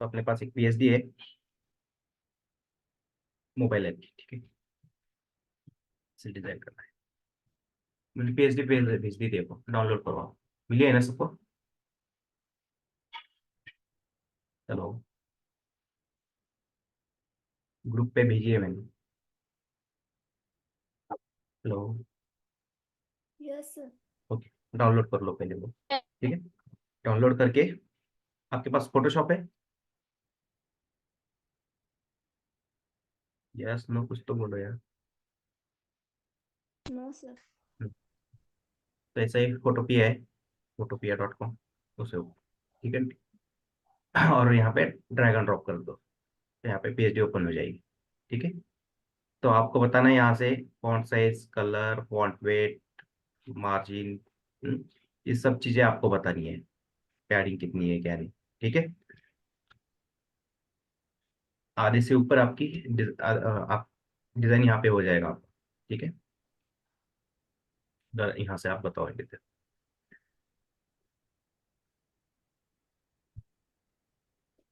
तो अपने पास एक पीएचडी है मोबाइल ऐप की, ठीक है, इसे डिजाइन करना है। मैंने पीएचडी भेज दी, देखो डाउनलोड करवाओ, मिली है ना सबको? चलो ग्रुप पे भेजी है मैंने। Hello. Yes sir. Okay, download कर लो पहले वो, ठीक है। डाउनलोड करके आपके पास फोटोशॉप है? यस नो कुछ तो बोलो यार। No sir. तो ऐसा ही फोटोपिया है, फोटोपिया.com, उसे ठीक है। और यहाँ पे ड्रैग एंड ड्रॉप कर दो, तो यहाँ पे पीएचडी ओपन हो जाएगी, ठीक है। तो आपको बताना है यहाँ से font size, colour, font weight, margin, ये सब चीजें आपको बतानी है, पैडिंग कितनी है क्या नहीं, ठीक है। आधे से ऊपर आपकी आप डिजाइन यहाँ पे हो जाएगा आपका, ठीक है। यहाँ से आप बताओगे तो।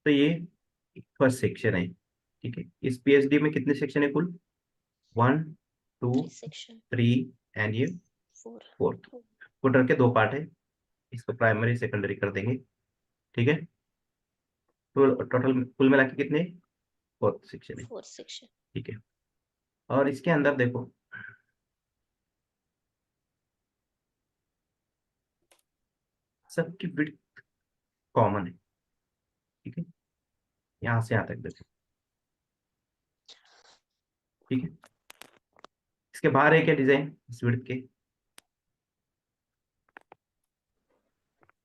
तो ये फर्स्ट सेक्शन है, ठीक है। इस पीएचडी में कितने सेक्शन है कुल? 1, 2, 3 सेक्शन। 3 एंड ये 4। फोर्थ। फुटर के दो पार्ट है, इसको प्राइमरी सेकेंडरी कर देंगे, ठीक है। तो टोटल कुल मिला के कितने? फोर्थ सेक्शन है, 4 सेक्शन। ठीक है। और इसके अंदर देखो, सबकी विड्थ कॉमन है, ठीक है, यहाँ से यहाँ तक देखो, ठीक है। इसके बाहर है क्या डिजाइन इस विड्थ के?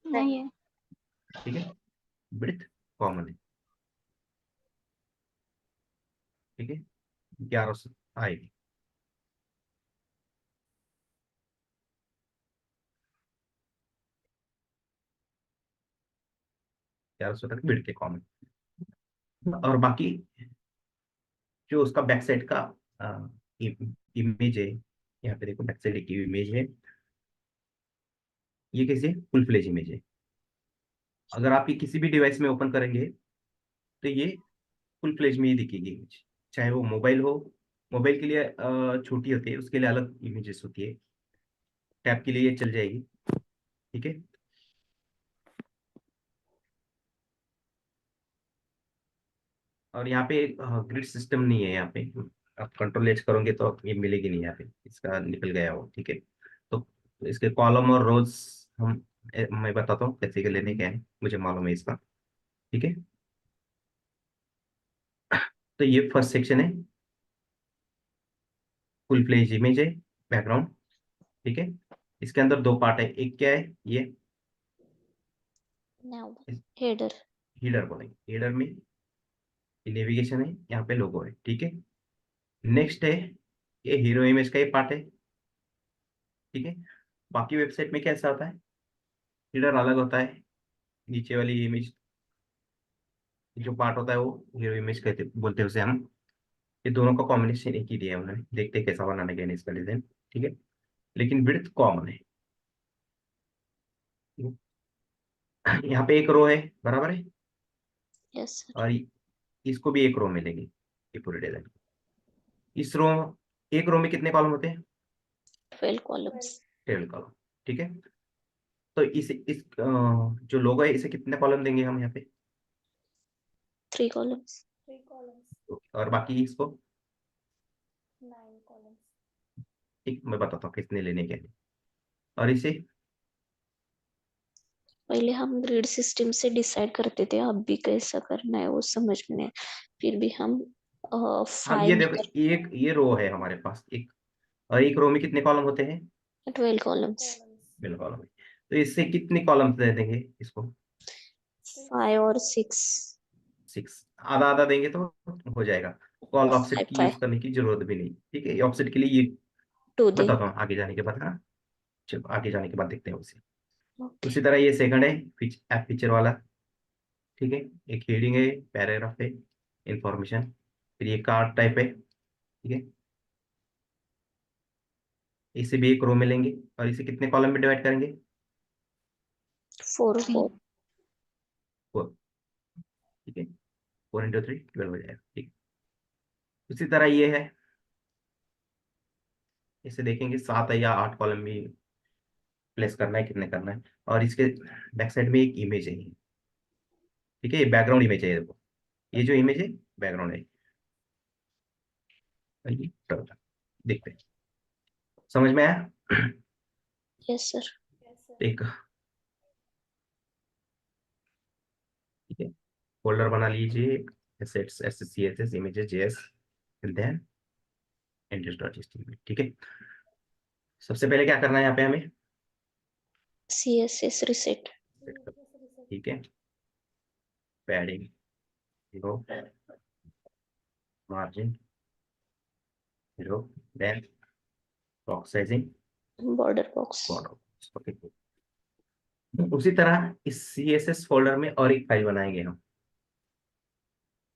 नहीं है। ठीक है, विड्थ कॉमन है, ठीक है। 1100 आएगी, 1100 तक विड्थ के कॉमन। और बाकी जो उसका बैक साइड का इमेज है, यहाँ पे देखो बैक साइड की इमेज है, ये कैसे फुल फ्लेज इमेज है। अगर आप ये किसी भी डिवाइस में ओपन करेंगे तो ये फुल फ्लेज में ही दिखेगी इमेज, चाहे वो मोबाइल हो। मोबाइल के लिए छोटी होती है, उसके लिए अलग इमेजेस होती है, टैब के लिए ये चल जाएगी, ठीक है। और यहाँ पे ग्रिड सिस्टम नहीं है, यहाँ पे आप कंट्रोल एज करोगे तो ये मिलेगी नहीं, यहाँ पे इसका निकल गया हो, ठीक है। तो इसके कॉलम और रोज हम मैं बताता हूँ कैसे के लेने के हैं, मुझे मालूम है इसका, ठीक है। तो ये फर्स्ट सेक्शन है, फुल फ्लेज इमेज है, बैकग्राउंड, ठीक है। इसके अंदर दो पार्ट है, एक क्या है ये, नाउ हेडर। हीडर बोलेंगे, हीडर में नेविगेशन है, यहाँ पे लोगो है, ठीक है। नेक्स्ट है ये हीरो इमेज का ये पार्ट है, ठीक है। बाकी वेबसाइट में कैसा होता है, हीडर अलग होता है, नीचे वाली इमेज जो पार्ट होता है वो हीरो इमेज कहते बोलते हैं उसे हम। ये दोनों का कॉम्बिनेशन एक ही दिया है उन्होंने, देखते हैं कैसा बनाने गया इसका डिजाइन, ठीक है। लेकिन विड्थ कॉमन है, यहाँ पे एक रो है, बराबर है। Yes sir. और इसको भी एक रो मिलेगी, ये पूरे डिजाइन। इस रो, एक रो में कितने कॉलम होते हैं? 12 कॉलम्स। 12 कॉलम, ठीक है। तो इस जो लोगो है इसे कितने कॉलम देंगे हम यहाँ पे? 3 कॉलम्स। और बाकी इसको 9 कॉलम्स। ठीक मैं बताता हूँ कितने लेने के हैं। और इसे पहले हम ग्रिड सिस्टम से डिसाइड करते थे, अब भी कैसा करना है वो समझ में नहीं। फिर भी हम हाँ 5 ये में देखो, कर। एक ये रो है हमारे पास एक, और एक रो में कितने कॉलम होते हैं? 12 कॉलम्स। बिल कॉलम है। तो इससे कितने कॉलम दे देंगे इसको? 5 और 6। 6, आधा आधा देंगे तो हो जाएगा। कॉल ऑफसेट 5 की 5 यूज करने की जरूरत भी नहीं, ठीक है। ऑफसेट के लिए ये 2 दे। बताता हूँ आगे जाने के बाद, हाँ। चलो आगे जाने के बाद देखते हैं उसे। ओके। उसी तरह ये सेकंड है, ऐप फीचर वाला, ठीक है। एक हेडिंग है, पैराग्राफ है, इंफॉर्मेशन, फिर ये कार्ड टाइप है, ठीक है। इसे भी एक रो में लेंगे और इसे कितने कॉलम में डिवाइड करेंगे? 4 4। 4, ठीक है। 4 × 3 12 हो जाएगा, ठीक। उसी तरह ये है, इसे देखेंगे 7 है या 8 कॉलम भी प्लेस करना है, कितने करना है। और इसके बैक साइड में एक इमेज है, ठीक है, ये बैकग्राउंड इमेज है, ये देखो, ये जो इमेज है बैकग्राउंड है। ये देखते हैं, समझ में आया? Yes sir. एक, ठीक है, फोल्डर बना लीजिए, assets SCSS images JS, then इंडेक्स.html, ठीक है। सबसे पहले क्या करना है यहाँ पे हमें, CSS रिसेट। सेट कर, ठीक है, padding 0, margin 0, then box sizing border box. Border, okay. उसी तरह इस CSS फोल्डर में और एक फाइल बनाएंगे हम,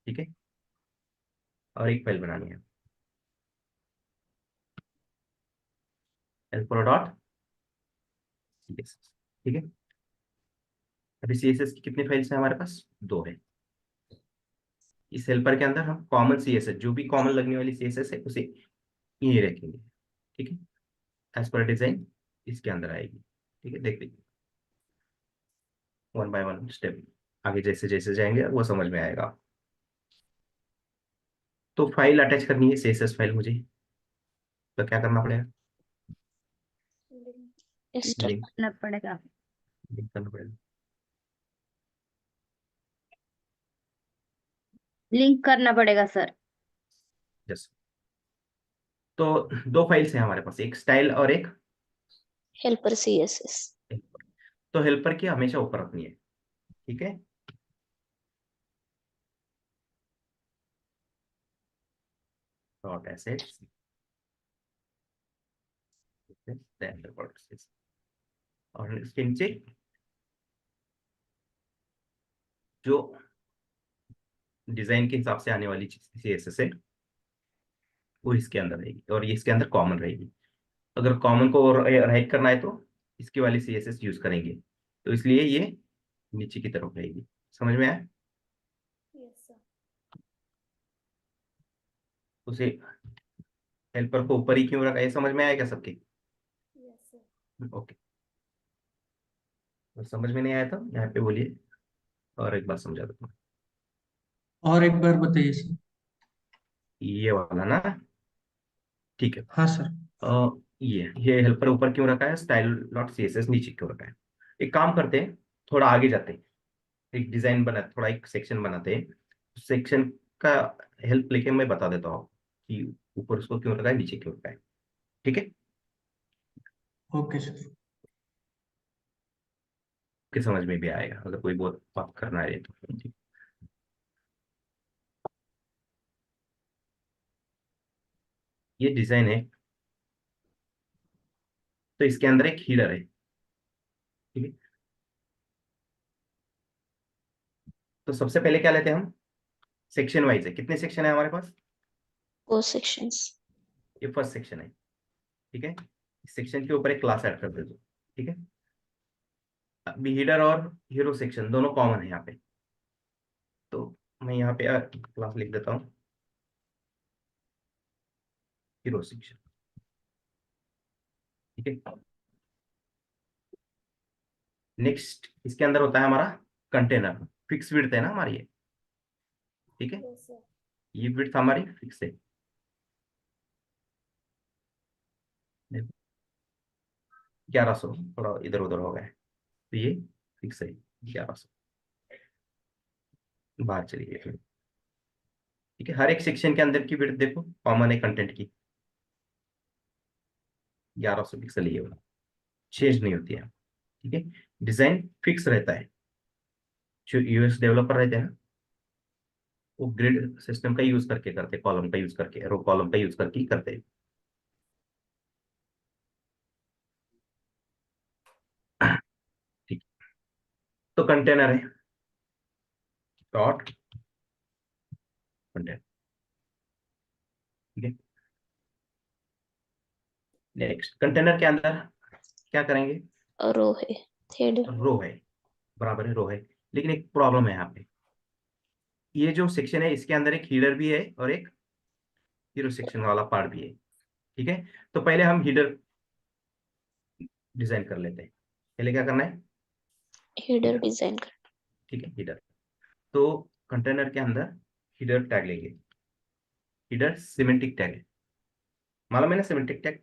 ठीक है, और एक फाइल बनानी है, helper.css, ठीक है। अभी CSS की कितनी फाइल्स हैं हमारे पास, 2 है। इस हेल्पर के अंदर हम कॉमन CSS, जो भी कॉमन लगने वाली CSS है उसे यही रखेंगे, ठीक है, एज पर डिजाइन इसके अंदर आएगी, ठीक है। देख लीजिए 1 बाय 1 स्टेप, आगे जैसे जैसे जाएंगे वो समझ में आएगा। तो फाइल अटैच करनी है CSS फाइल मुझे, तो क्या करना पड़ेगा, इंस्टॉल लिंक, करना पड़ेगा। लिंक करना पड़ेगा। लिंक करना पड़ेगा सर। यस, तो 2 फाइल्स हैं हमारे पास, एक स्टाइल और एक हेल्पर CSS। helper। तो हेल्पर की हमेशा ऊपर रखनी है, ठीक है। डॉट एसेट्स, और इसके नीचे जो डिजाइन के हिसाब से आने वाली CSS है वो इसके अंदर रहेगी, और ये इसके अंदर कॉमन रहेगी। अगर कॉमन को राइट करना है तो इसकी वाली CSS यूज करेंगे, तो इसलिए ये नीचे की तरफ रहेगी। समझ में आया? उसे हेल्पर को ऊपर ही क्यों रखा, ये समझ में आया क्या सबके? ओके, तो समझ में नहीं आया तो यहाँ पे बोलिए, और एक बार समझा देता हूँ। और एक बार बताइए सर। ये वाला ना, ठीक है। हाँ सर। ये हेल्पर ऊपर क्यों रखा है, स्टाइल डॉट CSS नीचे क्यों रखा है? एक काम करते हैं, थोड़ा आगे जाते हैं, एक डिजाइन बना, थोड़ा एक सेक्शन बनाते हैं, सेक्शन का हेल्प लेके मैं बता देता हूँ कि ऊपर उसको क्यों रखा है, नीचे क्यों रखा है, ठीक है। Okay sir. कि समझ में भी आएगा अगर कोई बहुत बात करना है तो, ठीक। ये डिजाइन है, तो इसके अंदर एक हीडर है, ठीक है। तो सबसे पहले क्या लेते हैं हम, सेक्शन वाइज है, कितने सेक्शन है हमारे पास, 4 सेक्शंस। ये फर्स्ट सेक्शन है, ठीक है। इस सेक्शन के ऊपर एक क्लास ऐड कर देते हो, ठीक है। अभी हीडर और हीरो सेक्शन दोनों कॉमन है यहाँ पे, तो मैं यहाँ पे क्लास लिख देता हूँ, हीरो सेक्शन, ठीक है। नेक्स्ट इसके अंदर होता है हमारा कंटेनर, फिक्स विड्थ है ना हमारी ये, ठीक है। ये विड्थ हमारी फिक्स है, देखो 1100, थोड़ा इधर उधर हो गया है, तो ये फिक्स है 1100, बाहर चली गई फिर, ठीक है। हर एक सेक्शन के अंदर की विड्थ देखो कॉमन है कंटेंट की, 1100 पिक्सल ये वाला, चेंज नहीं होती है, ठीक है। डिजाइन फिक्स रहता है, जो US डेवलपर रहते हैं ना, वो ग्रिड सिस्टम का यूज करके करते, कॉलम का यूज करके, रो कॉलम का यूज करके ही करते हैं, ठीक। तो कंटेनर है, डॉट कंटेनर, ठीक है। नेक्स्ट कंटेनर के अंदर क्या करेंगे, रो है, हेडर। रो है, बराबर है रो है, लेकिन एक प्रॉब्लम है यहाँ पे, ये जो सेक्शन है इसके अंदर एक हीडर भी है और एक हीरो सेक्शन वाला पार्ट भी है, ठीक है। तो पहले हम हीडर डिजाइन कर लेते हैं। पहले क्या करना है? हेडर हीडर, डिजाइन कर। ठीक है, हीडर। तो कंटेनर के अंदर हीडर टैग लेंगे। हीडर सिमेंटिक टैग है, मालूम है ना सिमेंटिक टैग?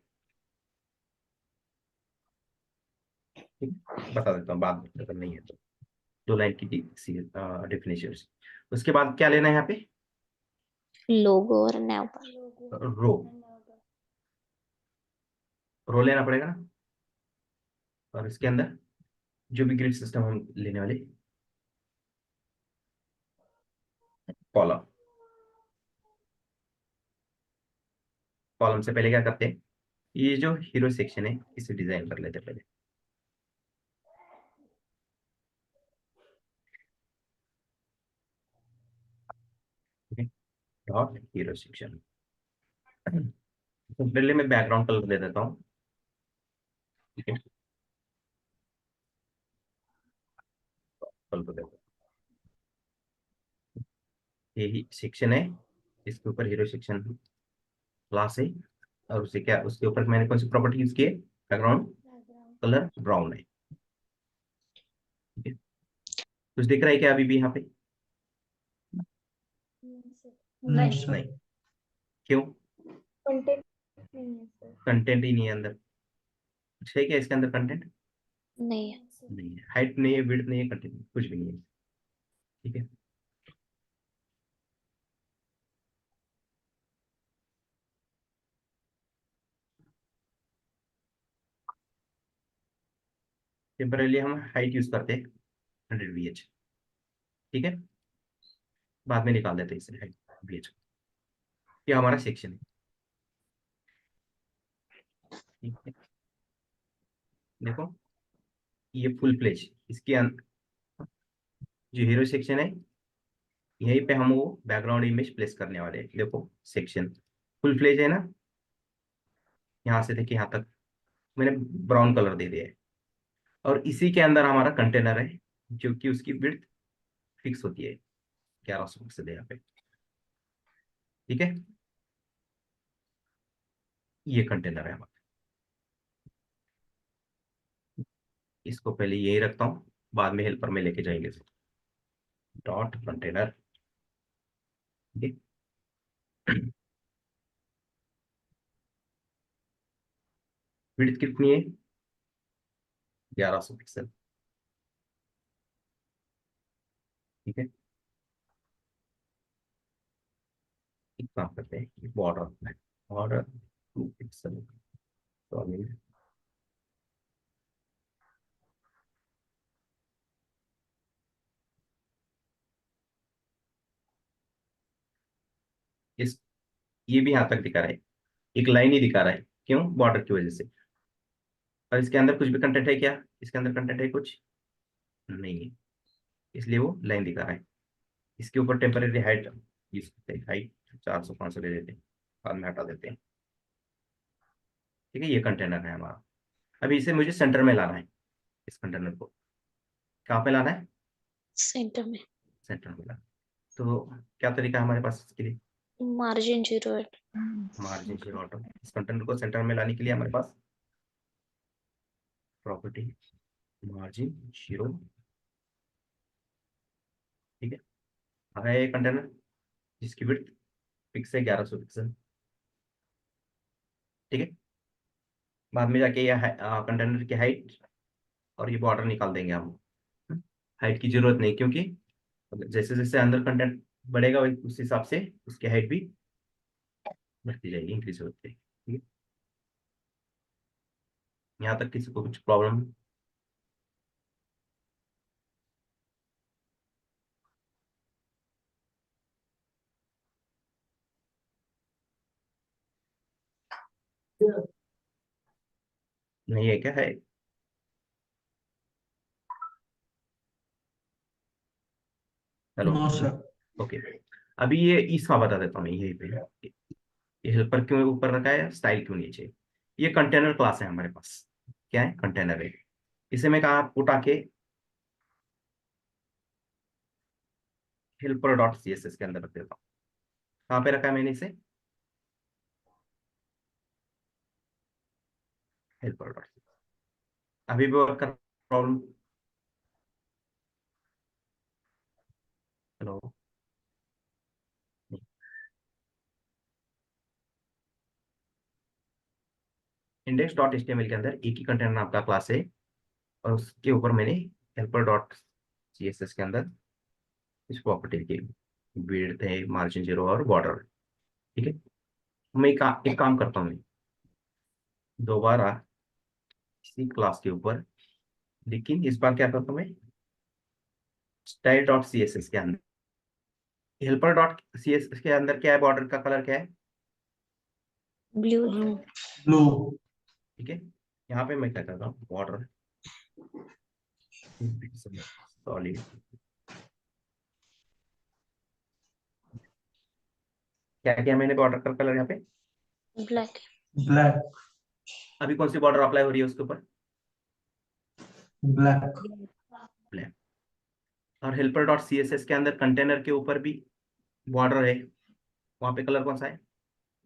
ठीक है? बता देता हूँ बाद में अगर नहीं है तो। 2 लाइन की डेफिनेशन। उसके बाद क्या लेना है यहाँ पे? लोगो और नैव रो, रो लेना पड़ेगा ना। और इसके अंदर जो भी ग्रिड सिस्टम हम लेने वाले, कॉलम। कॉलम से पहले क्या करते हैं, ये जो हीरो सेक्शन है इसे डिजाइन कर लेते हैं पहले। Dot hero section. तो पहले मैं बैकग्राउंड कलर दे देता हूँ, ठीक है। कलर दे देता हूँ, यही सेक्शन है, इसके ऊपर हीरो सेक्शन क्लास है। और उसे क्या, उसके ऊपर मैंने कौन सी प्रॉपर्टी यूज की है? बैकग्राउंड कलर ब्राउन है, ठीक है। कुछ दिख रहा है क्या अभी भी यहाँ पे? नहीं सर। नहीं, क्यों? कंटेंट ही नहीं है अंदर। कुछ है क्या इसके अंदर कंटेंट? नहीं है। नहीं है, हाइट नहीं है, विड्थ नहीं है, कंटेंट कुछ भी नहीं है, ठीक है। टेम्परेली हम हाइट यूज करते हैं 100 VH, ठीक है। बाद में निकाल देते हैं इसे हाइट VH। ये हमारा सेक्शन है, ठीक है। देखो ये फुल प्लेज, इसके जो हीरो सेक्शन है यहीं पे हम वो बैकग्राउंड इमेज प्लेस करने वाले हैं। देखो सेक्शन फुल फ्लेज है ना, यहाँ से देखिए यहाँ तक मैंने ब्राउन कलर दे दिया है। और इसी के अंदर हमारा कंटेनर है, जो कि उसकी विड्थ फिक्स होती है 1100 पिक्सल यहाँ पे, ठीक है। ये कंटेनर है हमारा। इसको पहले यही रखता हूँ, बाद में हेल्पर में लेके जाएंगे। डॉट कंटेनर, ठीक है। विड्थ कितनी है? 1100 पिक्सल, ठीक है। एक काम करते हैं, बॉर्डर, बॉर्डर 2 पिक्सल, सॉलिड। इस ये भी यहाँ तक दिखा रहा है, एक लाइन ही दिखा रहा है, क्यों? बॉर्डर की वजह से। और इसके अंदर कुछ भी कंटेंट है क्या? इसके अंदर कंटेंट है कुछ? नहीं है, इसलिए वो लाइन दिखा रहा है। इसके ऊपर टेम्परेरी हाइट यूज करते हैं, हाइट 400-500 ले लेते हैं, बाद में हटा देते हैं, ठीक है। ये कंटेनर है हमारा। अभी इसे मुझे सेंटर में लाना है, इस कंटेनर को कहाँ पे लाना है? सेंटर में सेंटर में लाना। तो क्या तरीका है हमारे पास इसके लिए? Margin 0 margin zero auto. इस कंटेनर को सेंटर में लाने के लिए हमारे पास प्रॉपर्टी मार्जिन जीरो, ठीक है। आ गया ये कंटेनर जिसकी विड्थ फिक्स है 1100 पिक्सल, ठीक है। बाद में जाके ये कंटेनर की हाइट और ये बॉर्डर निकाल देंगे हम। हाइट की जरूरत नहीं, क्योंकि जैसे जैसे अंदर कंटेंट बढ़ेगा उस हिसाब से उसकी हाइट भी बढ़ती जाएगी, इंक्रीज होती है, ठीक है। यहाँ तक किसी को कुछ प्रॉब्लम नहीं है क्या? है? Hello, no sir. ओके। अभी ये इसका बता देता हूँ मैं यही पे, ये हेल्पर क्यों ऊपर रखा है, स्टाइल क्यों नीचे? ये कंटेनर क्लास है हमारे पास। क्या है? कंटेनर है। इसे मैं कहाँ पुट आके हेल्पर डॉट CSS के अंदर रख देता हूँ। कहाँ पे रखा है मैंने इसे? Helper dot. अभी भी वर्क कर problem? Hello? Index dot HTML के अंदर एक ही कंटेनर नाम का क्लास है और उसके ऊपर मैंने हेल्पर डॉट CSS के अंदर इस प्रॉपर्टी की विड्थ है, मार्जिन 0 और बॉर्डर। ठीक है, मैं एक काम करता हूँ, मैं दोबारा इसी क्लास के ऊपर, लेकिन इस बार क्या करता हूँ मैं, स्टाइल डॉट CSS के अंदर हेल्पर डॉट CSS के अंदर क्या है, बॉर्डर का कलर क्या है? ब्लू। ब्लू। ठीक है, यहाँ पे मैं क्या करता हूँ, बॉर्डर सॉलिड, क्या किया मैंने बॉर्डर का कलर यहाँ पे? ब्लैक। ब्लैक। अभी कौन सी बॉर्डर अप्लाई हो रही है उसके ऊपर? ब्लैक। ब्लैक। और हेल्पर डॉट CSS के अंदर कंटेनर के ऊपर भी बॉर्डर है, वहां पे कलर कौन सा है?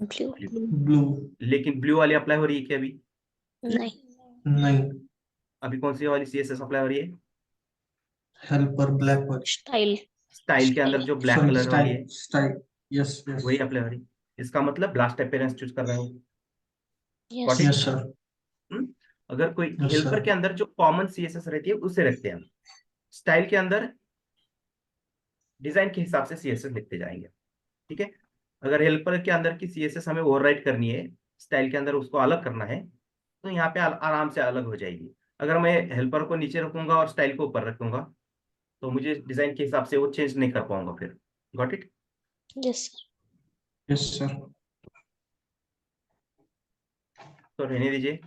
ब्लू। ब्लू। लेकिन ब्लू वाली अप्लाई हो रही है क्या अभी? नहीं। नहीं। अभी कौन सी वाली CSS अप्लाई हो रही है? हेल्पर ब्लैक वाली। स्टाइल। स्टाइल के अंदर जो ब्लैक सॉरी, कलर वाली स्टाइल है स्टाइल। Yes yes. वही अप्लाई हो रही है। इसका मतलब ब्लास्ट अपीयरेंस चूज कर रहे हो। यस। Yes sir. अगर कोई यस हेल्पर सर। के अंदर जो कॉमन CSS रहती है उसे रखते हैं हम, स्टाइल के अंदर डिजाइन के हिसाब से CSS लिखते जाएंगे। ठीक है, अगर हेल्पर के अंदर की CSS हमें ओवरराइट करनी है, स्टाइल के अंदर उसको अलग करना है, तो यहाँ पे आराम से अलग हो जाएगी। अगर मैं हेल्पर को नीचे रखूंगा और स्टाइल को ऊपर रखूंगा तो मुझे डिजाइन के हिसाब से वो चेंज नहीं कर पाऊंगा फिर। Got it? Yes. Yes sir. तो रहने दीजिए,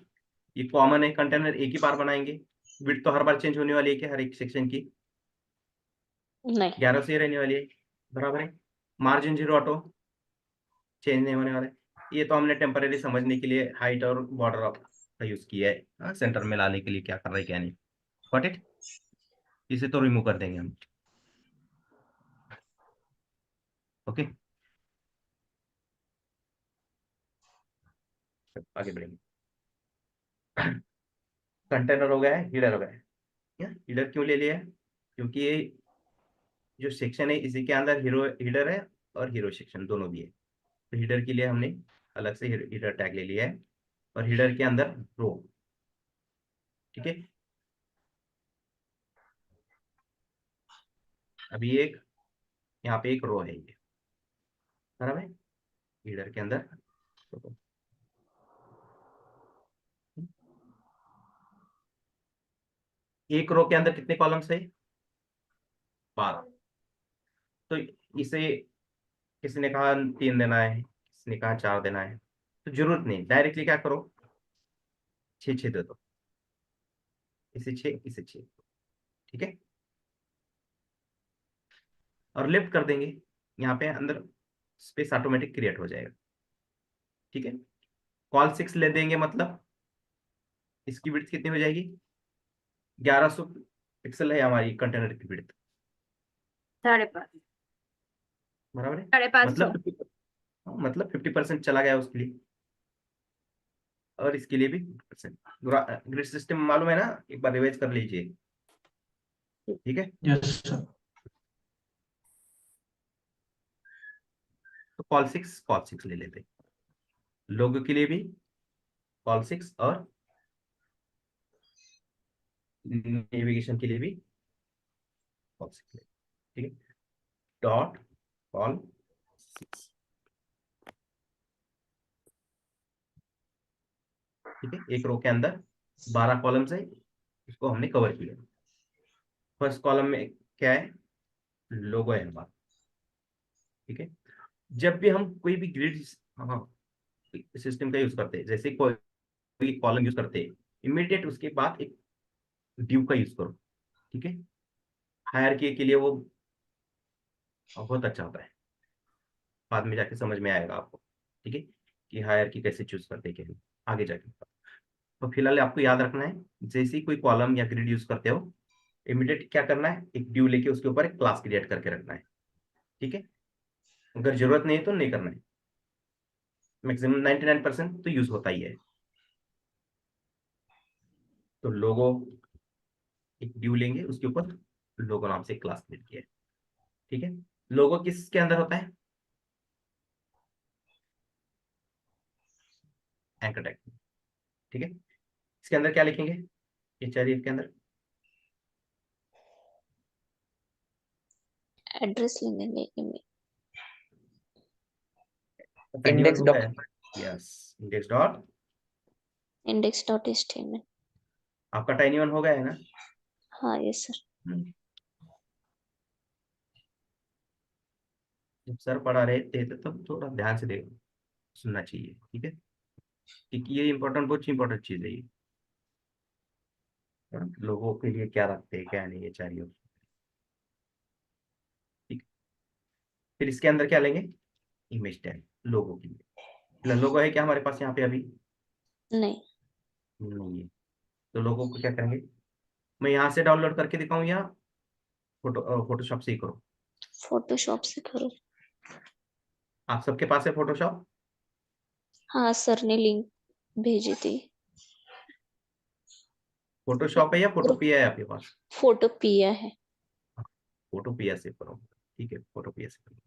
ये कॉमन है, कंटेनर एक ही बार बनाएंगे। विड्थ तो हर बार चेंज होने वाली है क्या, हर एक सेक्शन की? नहीं। 11 से रहने वाली है, बराबर है। मार्जिन 0 ऑटो, चेंज नहीं होने वाला है। ये तो हमने टेम्परेरी समझने के लिए हाइट और बॉर्डर का यूज किया है, सेंटर में लाने के लिए क्या कर रहा है क्या नहीं। Got it? इसे तो रिमूव कर देंगे हम। ओके, आगे बढ़ेंगे। कंटेनर हो गया है, हीडर हो गया है। हीडर क्यों ले लिया है? क्योंकि ये जो सेक्शन है इसी के अंदर हीरो हीडर है और हीरो सेक्शन दोनों भी है। तो हीडर के लिए हमने अलग से हीडर टैग ले लिया है और हीडर के अंदर रो। ठीक है, अभी एक यहाँ पे एक रो है ये, बराबर है, हीडर के अंदर। एक रो के अंदर कितने कॉलम्स है? 12। तो इसे किसी ने कहा 3 देना है, किसी ने कहा 4 देना है, तो जरूरत नहीं, डायरेक्टली क्या करो, 6 दे दो, इसे 6 इसे 6। ठीक है, और लेफ्ट कर देंगे, यहाँ पे अंदर स्पेस ऑटोमेटिक क्रिएट हो जाएगा। ठीक है, कॉल 6 ले देंगे मतलब इसकी विड्थ कितनी हो जाएगी? 1100 पिक्सल है हमारी कंटेनर की विड्थ, 5.5। बराबर है। 550। मतलब 50% चला गया उसके लिए, और इसके लिए भी 50%। ग्रिड सिस्टम मालूम है ना, एक बार रिवाइज कर लीजिए। ठीक है, यस सर। तो कॉल 6 ले लेते, लोगो के लिए भी कॉल 6 और नेविगेशन के लिए भी कॉल 6 ले। ठीक है, डॉट कॉल 6। ठीक है, एक रो के अंदर 12 कॉलम्स है, इसको हमने कवर किया। फर्स्ट कॉलम में क्या है? लोगो है हमारा। ठीक है, जब भी हम कोई भी ग्रिड हाँ सिस्टम का यूज करते हैं, जैसे कोई कॉलम यूज करते हैं, इमीडिएट उसके बाद एक ड्यू का यूज करो। ठीक है, हायरार्की के लिए वो बहुत अच्छा होता है, बाद में जाके समझ में आएगा आपको। ठीक है, कि हायरार्की कैसे चूज करते हैं क्या, आगे जाके। तो फिलहाल आपको याद रखना है, जैसे ही कोई कॉलम या ग्रिड यूज करते हो, इमीडिएट क्या करना है, एक ड्यू लेके उसके ऊपर एक क्लास क्रिएट करके रखना है। ठीक है, अगर जरूरत नहीं है तो नहीं करना है। मैक्सिमम 99% तो यूज होता ही है। तो लोगो एक ड्यू लेंगे, उसके ऊपर लोगो नाम से क्लास क्रिएट किया है। ठीक है, लोगो किसके अंदर होता है? Anchor tag. ठीक है, इसके अंदर क्या लिखेंगे? HREF के अंदर एड्रेस लिखेंगे email, टाइनी1 इंडेक्स हो डॉट गया है। Yes, index dot, index.html। आपका टाइनी1 हो गया है ना? हाँ यस सर। हम्म। जब सर पढ़ा रहे थे तो तब थोड़ा ध्यान से देखो, सुनना चाहिए। ठीक है, क्योंकि ये इंपॉर्टेंट, बहुत इंपॉर्टेंट चीज है ये। हाँ, लोगों के लिए क्या रखते हैं क्या नहीं, ये चाहिए। ठीक, फिर इसके अंदर क्या लेंगे? इमेज टैग लोगों के लिए। लोगो है क्या हमारे पास यहाँ पे? अभी नहीं, नहीं है। तो लोगों को क्या करेंगे? मैं यहाँ से डाउनलोड करके दिखाऊं या फोटोशॉप से ही करो? फोटोशॉप से करो। आप सबके पास है फोटोशॉप? हाँ सर ने लिंक भेजी थी। फोटोशॉप है या फोटोपिया है आपके पास? फोटो पिया है। फोटोपिया से करो। ठीक है, फोटोपिया से करो।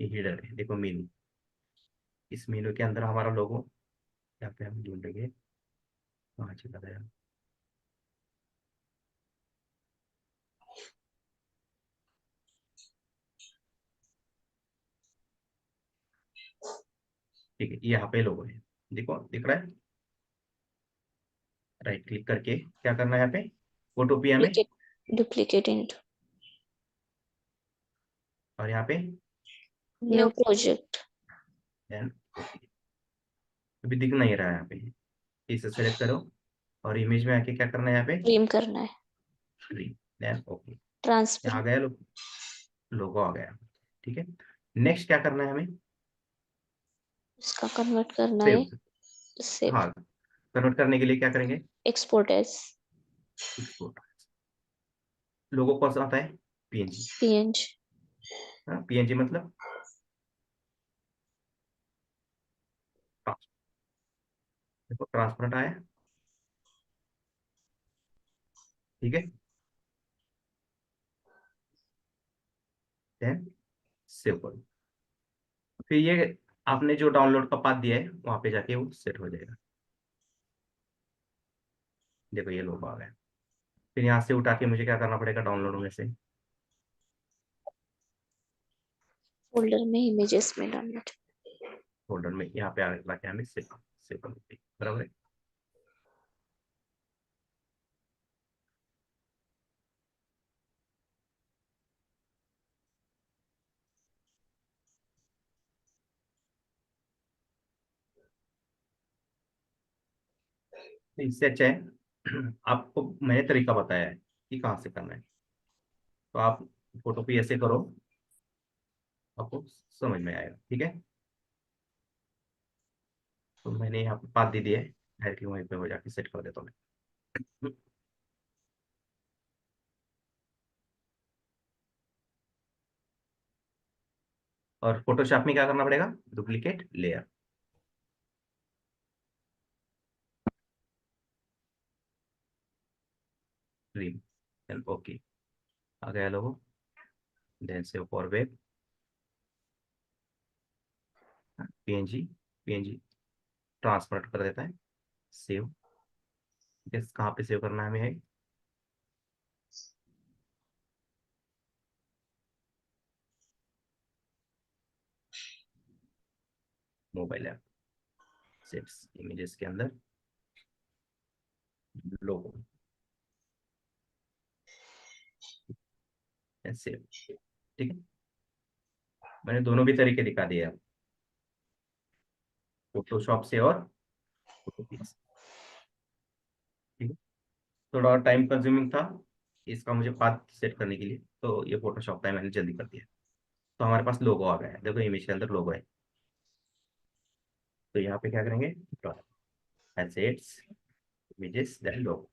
ये हेडर है, देखो मेनू। इस मेनू के अंदर हमारा लोगो यहाँ पे हम ढूंढेंगे। कहाँ चला गया? ठीक है, ये यहाँ पे लोगो है, देखो दिख रहा है। राइट क्लिक करके क्या करना है यहाँ पे? फोटोपिया में, डुप्लीकेट इनटू और यहाँ पे न्यू प्रोजेक्ट। Then okay. अभी दिख नहीं रहा है यहाँ पे, इसे सेलेक्ट करो और इमेज में आके क्या करना है यहाँ पे? ट्रिम करना है। Screen, then okay. ट्रांसफर, यहाँ आ गया लोगो आ गया। ठीक है, नेक्स्ट क्या करना है हमें? उसका कन्वर्ट करना है। सेव। सेव, हाँ, कन्वर्ट करने के लिए क्या करेंगे? Export as export. लोगो कौन सा आता है? PNG। PNG। हाँ, PNG मतलब देखो ट्रांसपेरेंट आया। ठीक है, देन सेव करो। फिर ये आपने जो डाउनलोड का पाथ दिया है वहां पे जाके वो सेट हो जाएगा। देखो ये लोगो आ गया। फिर यहाँ से उठा के मुझे क्या करना पड़ेगा? डाउनलोड में से फोल्डर में इमेजेस में डालना। फोल्डर में यहाँ पे आके हमें सेव सेव कर देंगे। बराबर है। तो इससे अच्छा है आपको मैंने तरीका बताया है कि कहाँ से करना है। तो आप फोटो पे ऐसे करो, आपको समझ में आएगा। ठीक है, तो मैंने यहाँ पे पाथ दे दिया है, डायरेक्टली वहीं पे हो जाके सेट कर देता हूँ मैं। और फोटोशॉप में क्या करना पड़ेगा? Duplicate layer. Rim, then okay. आ गया logo, then save for web. PNG transfer कर देता है। सेव, कहाँ पे सेव करना है हमें है? मोबाइल ऐप, सेव्स इमेजेस के अंदर लोगो, सेव। ठीक है, मैंने दोनों भी तरीके दिखा दिए आप, फोटोशॉप से और फोटोपीया से। ठीक है, थोड़ा और टाइम कंज्यूमिंग था इसका मुझे पाथ सेट करने के लिए, तो ये फोटोशॉप का मैंने जल्दी कर दिया। तो हमारे पास लोगो आ गया है, देखो इमेज के अंदर लोगो है। तो यहाँ पे क्या करेंगे? एसेट्स, इमेजेस, देन लोगो।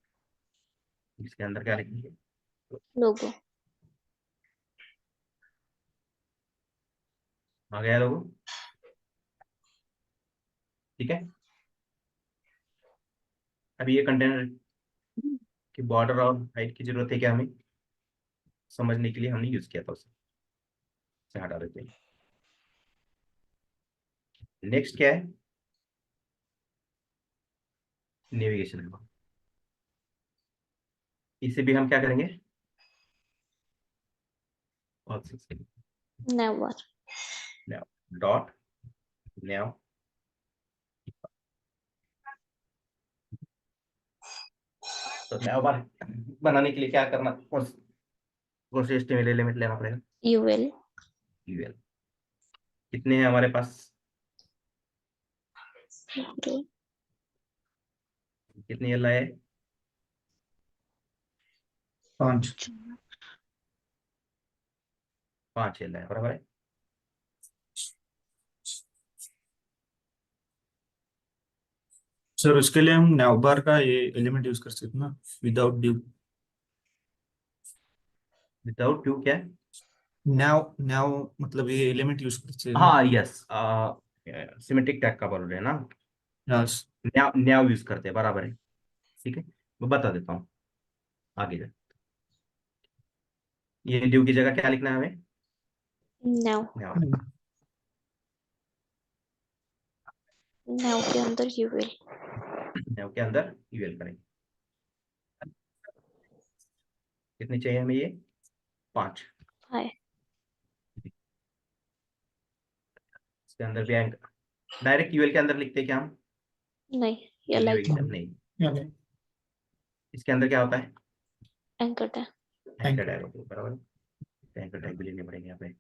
इसके अंदर क्या लिखेंगे? लोगो, आ गया लोगो? ठीक है। अभी ये कंटेनर की बॉर्डर और हाइट की जरूरत है क्या हमें? समझने के लिए हमने यूज किया था उसे, से हटा देते हैं। नेक्स्ट क्या है? नेविगेशन है। इसे भी हम क्या करेंगे? नेवर। डॉट नेव। तो नेव बार बनाने के लिए क्या करना, कौन से HTML एलिमेंट लेना पड़ेगा? यूएल। यूएल। कितने हैं हमारे पास? कितने एल है? 5। 5 एल है, बराबर है। सर उसके लिए हम नैवबार का ये एलिमेंट यूज कर सकते हैं ना, विदाउट डिव। विदाउट टू क्या है? नैव नैव मतलब ये एलिमेंट यूज कर सकते हैं ना। हाँ यस, सिमेट्रिक टैग का बोल रहे हैं ना? यस। न्याव न्याव यूज करते हैं, बराबर है। ठीक है, मैं बता देता हूँ आगे जा। ये ड्यू की जगह क्या लिखना है हमें? नाउ। न्याव। नाउ के अंदर यूएल। न्याव के अंदर यूएल करेंगे। कितनी चाहिए हमें ये? 5। हाय। इसके अंदर भी डायरेक्ट यूएल के अंदर लिखते हैं क्या हम? नहीं, ये लाइक नेविगेशन नहीं। इसके अंदर क्या होता है? Anchor tag. एंकर टैग होता है, बराबर है। एंकर टैग भी लेने पड़ेंगे यहाँ पे।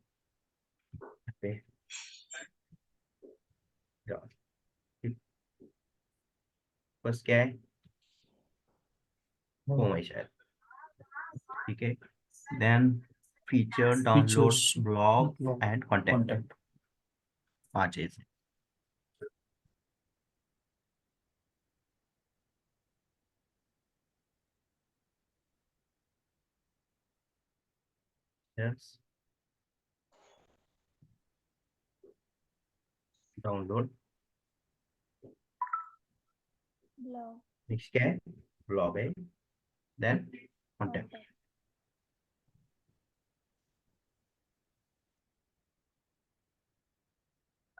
बस क्या है? होम है शायद। ठीक है, then feature, download, features, blog blog, and content. Content. 5 चीज। Yes, download. ब्लॉग। नेक्स्ट क्या है? ब्लॉग है, देन कंटेंट।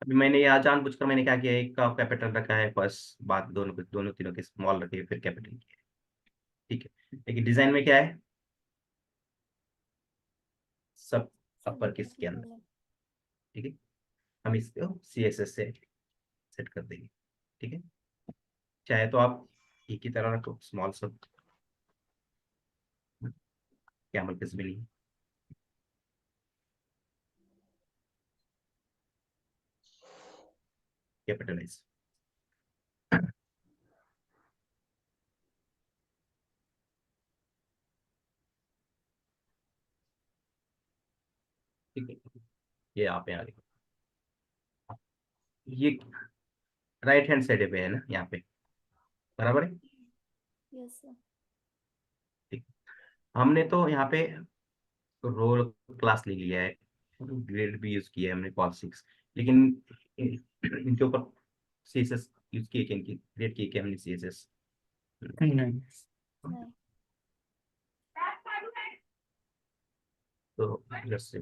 अभी मैंने यहाँ जानबूझकर मैंने क्या किया, एक का कैपिटल रखा है फर्स्ट, बाद दोनों तीनों के स्मॉल रखे फिर कैपिटल किया। ठीक है, लेकिन डिजाइन में क्या है? सब अपर केस के अंदर। ठीक है, हम इसको CSS से सेट कर देंगे। ठीक है, चाहे तो आप एक ही तरह रखो, स्मॉल सब, कैमल केस भी नहीं। कैपिटलाइज। ठीक है, ये आप यहाँ लिखो। ये राइट हैंड साइड पे है ना, यहाँ पे, बराबर है। Yes sir. ठीक, हमने तो यहाँ पे रोल क्लास ले लिया है, ग्रेड भी यूज किया है हमने पॉल 6, लेकिन इनके ऊपर CSS यूज किए क्या? इनकी ग्रेड किए क्या हमने CSS? नहीं। तो जस्ट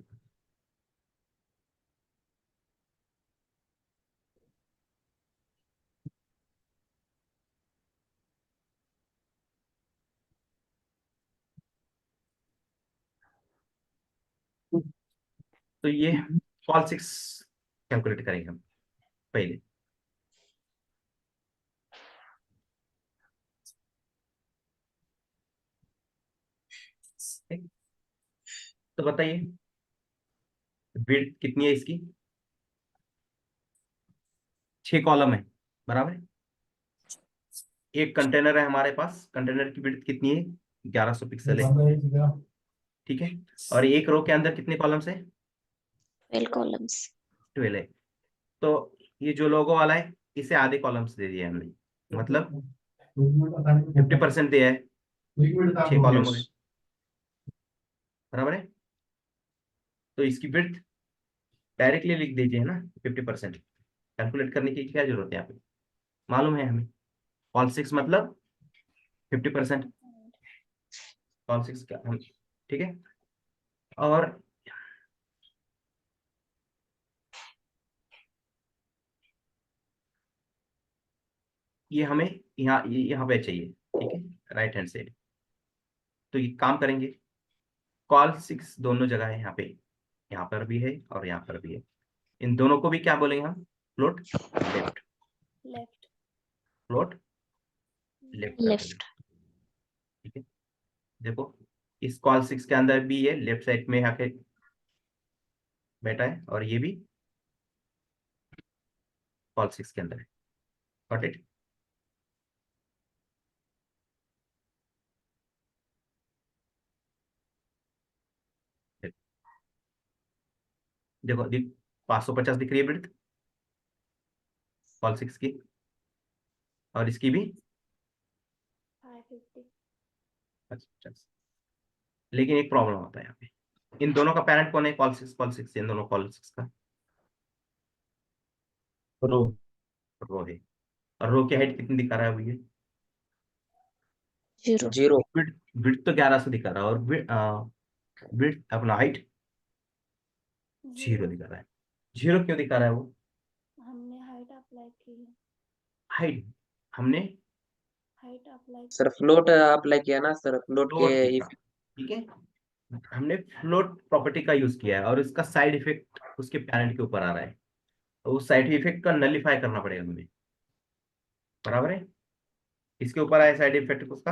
तो ये पॉल 6 कैलकुलेट करेंगे हम पहले। ठीक? तो बताइए विड्थ कितनी है इसकी? 6 कॉलम है, बराबर है। एक कंटेनर है हमारे पास, कंटेनर की विड्थ कितनी है? 1100 पिक्सल है। ठीक है, और एक रो के अंदर कितने कॉलम्स है? 12 कॉलम्स। 12 है। तो ये जो लोगो वाला है, इसे आधे कॉलम्स दे दिए हमने, मतलब 50% दिया है, 6 कॉलम हो गए, बराबर है। तो इसकी विड्थ डायरेक्टली लिख दीजिए ना 50%। कैलकुलेट करने की क्या जरूरत है यहाँ पे, मालूम है हमें। कॉल 6 मतलब 50%, कॉल 6 का हम, ठीक है। और ये हमें यहाँ पे चाहिए, ठीक है, राइट हैंड साइड। तो ये काम करेंगे, कॉल 6 दोनों जगह है, यहाँ पर भी है और यहाँ पर भी है। इन दोनों को भी क्या बोलेंगे हम, float left, left float left कर देंगे, लेफ्ट। ठीक है। देखो इस कॉल 6 के अंदर भी ये लेफ्ट साइड में आके बैठा है और ये भी कॉल 6 के अंदर है। Got it. देखो 550 दिख रही है ब्रिथ कॉल 6 की, और इसकी भी 550 अच्छा। लेकिन एक प्रॉब्लम होता है यहाँ पे, इन दोनों का पेरेंट कौन है, कॉल 6, इन दोनों कॉल 6 का रो रो है। और रो की हाइट कितनी दिखा रहा है भैया, 0। 0 विड्थ, विड्थ तो 1100 दिखा रहा है, और विड्थ अपना हाइट 0 दिखा रहा है। 0 क्यों दिखा रहा है वो, हमने हाइट अप्लाई की है, हाइट हमने height apply sir float apply किया ना सर, फ्लोट के फ्लोट दिखा, if ठीक है, हमने फ्लोट प्रॉपर्टी का यूज किया है और इसका साइड इफेक्ट उसके पेरेंट के ऊपर आ रहा है, तो उस साइड इफेक्ट का नलीफाई करना पड़ेगा हमें, बराबर है। इसके ऊपर आया साइड इफेक्ट उसका,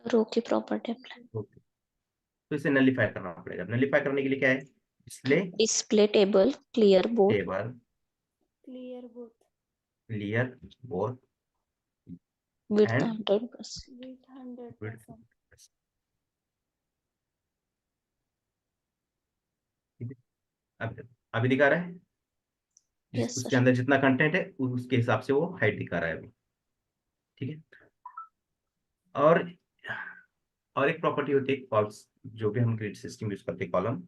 रो की प्रॉपर्टी अप्लाई। ओके, तो इसे नलीफाई करना पड़ेगा। नलीफाई करने के लिए क्या है, display display table clear board table clear both clear board width and 100%। With 100%। अभी दिखा रहा है, यस उसके सर। अंदर जितना कंटेंट है उसके हिसाब से वो हाइट दिखा रहा है अभी, ठीक है। और और एक प्रॉपर्टी होती है कॉल्स, जो भी हम ग्रिड सिस्टम यूज करते हैं, कॉलम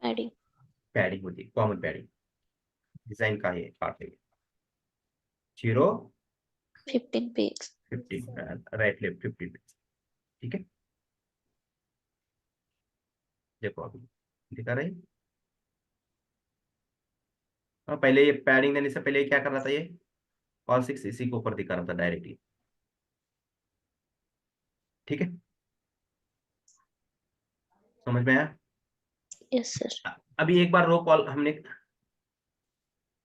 पैडिंग पैडिंग होती है, कॉमन पैडिंग डिजाइन का ये पार्ट है, 0 15 पेज। 15 राइट लेफ्ट 15, ठीक है। देखो अभी दिखा रहे हैं। और पहले ये पैडिंग देने से पहले ये क्या कर रहा था, ये कॉल 6 इसी के ऊपर दिखा रहा था डायरेक्टली, ठीक है, समझ में आया। Yes sir. अभी एक बार रो कॉल हमने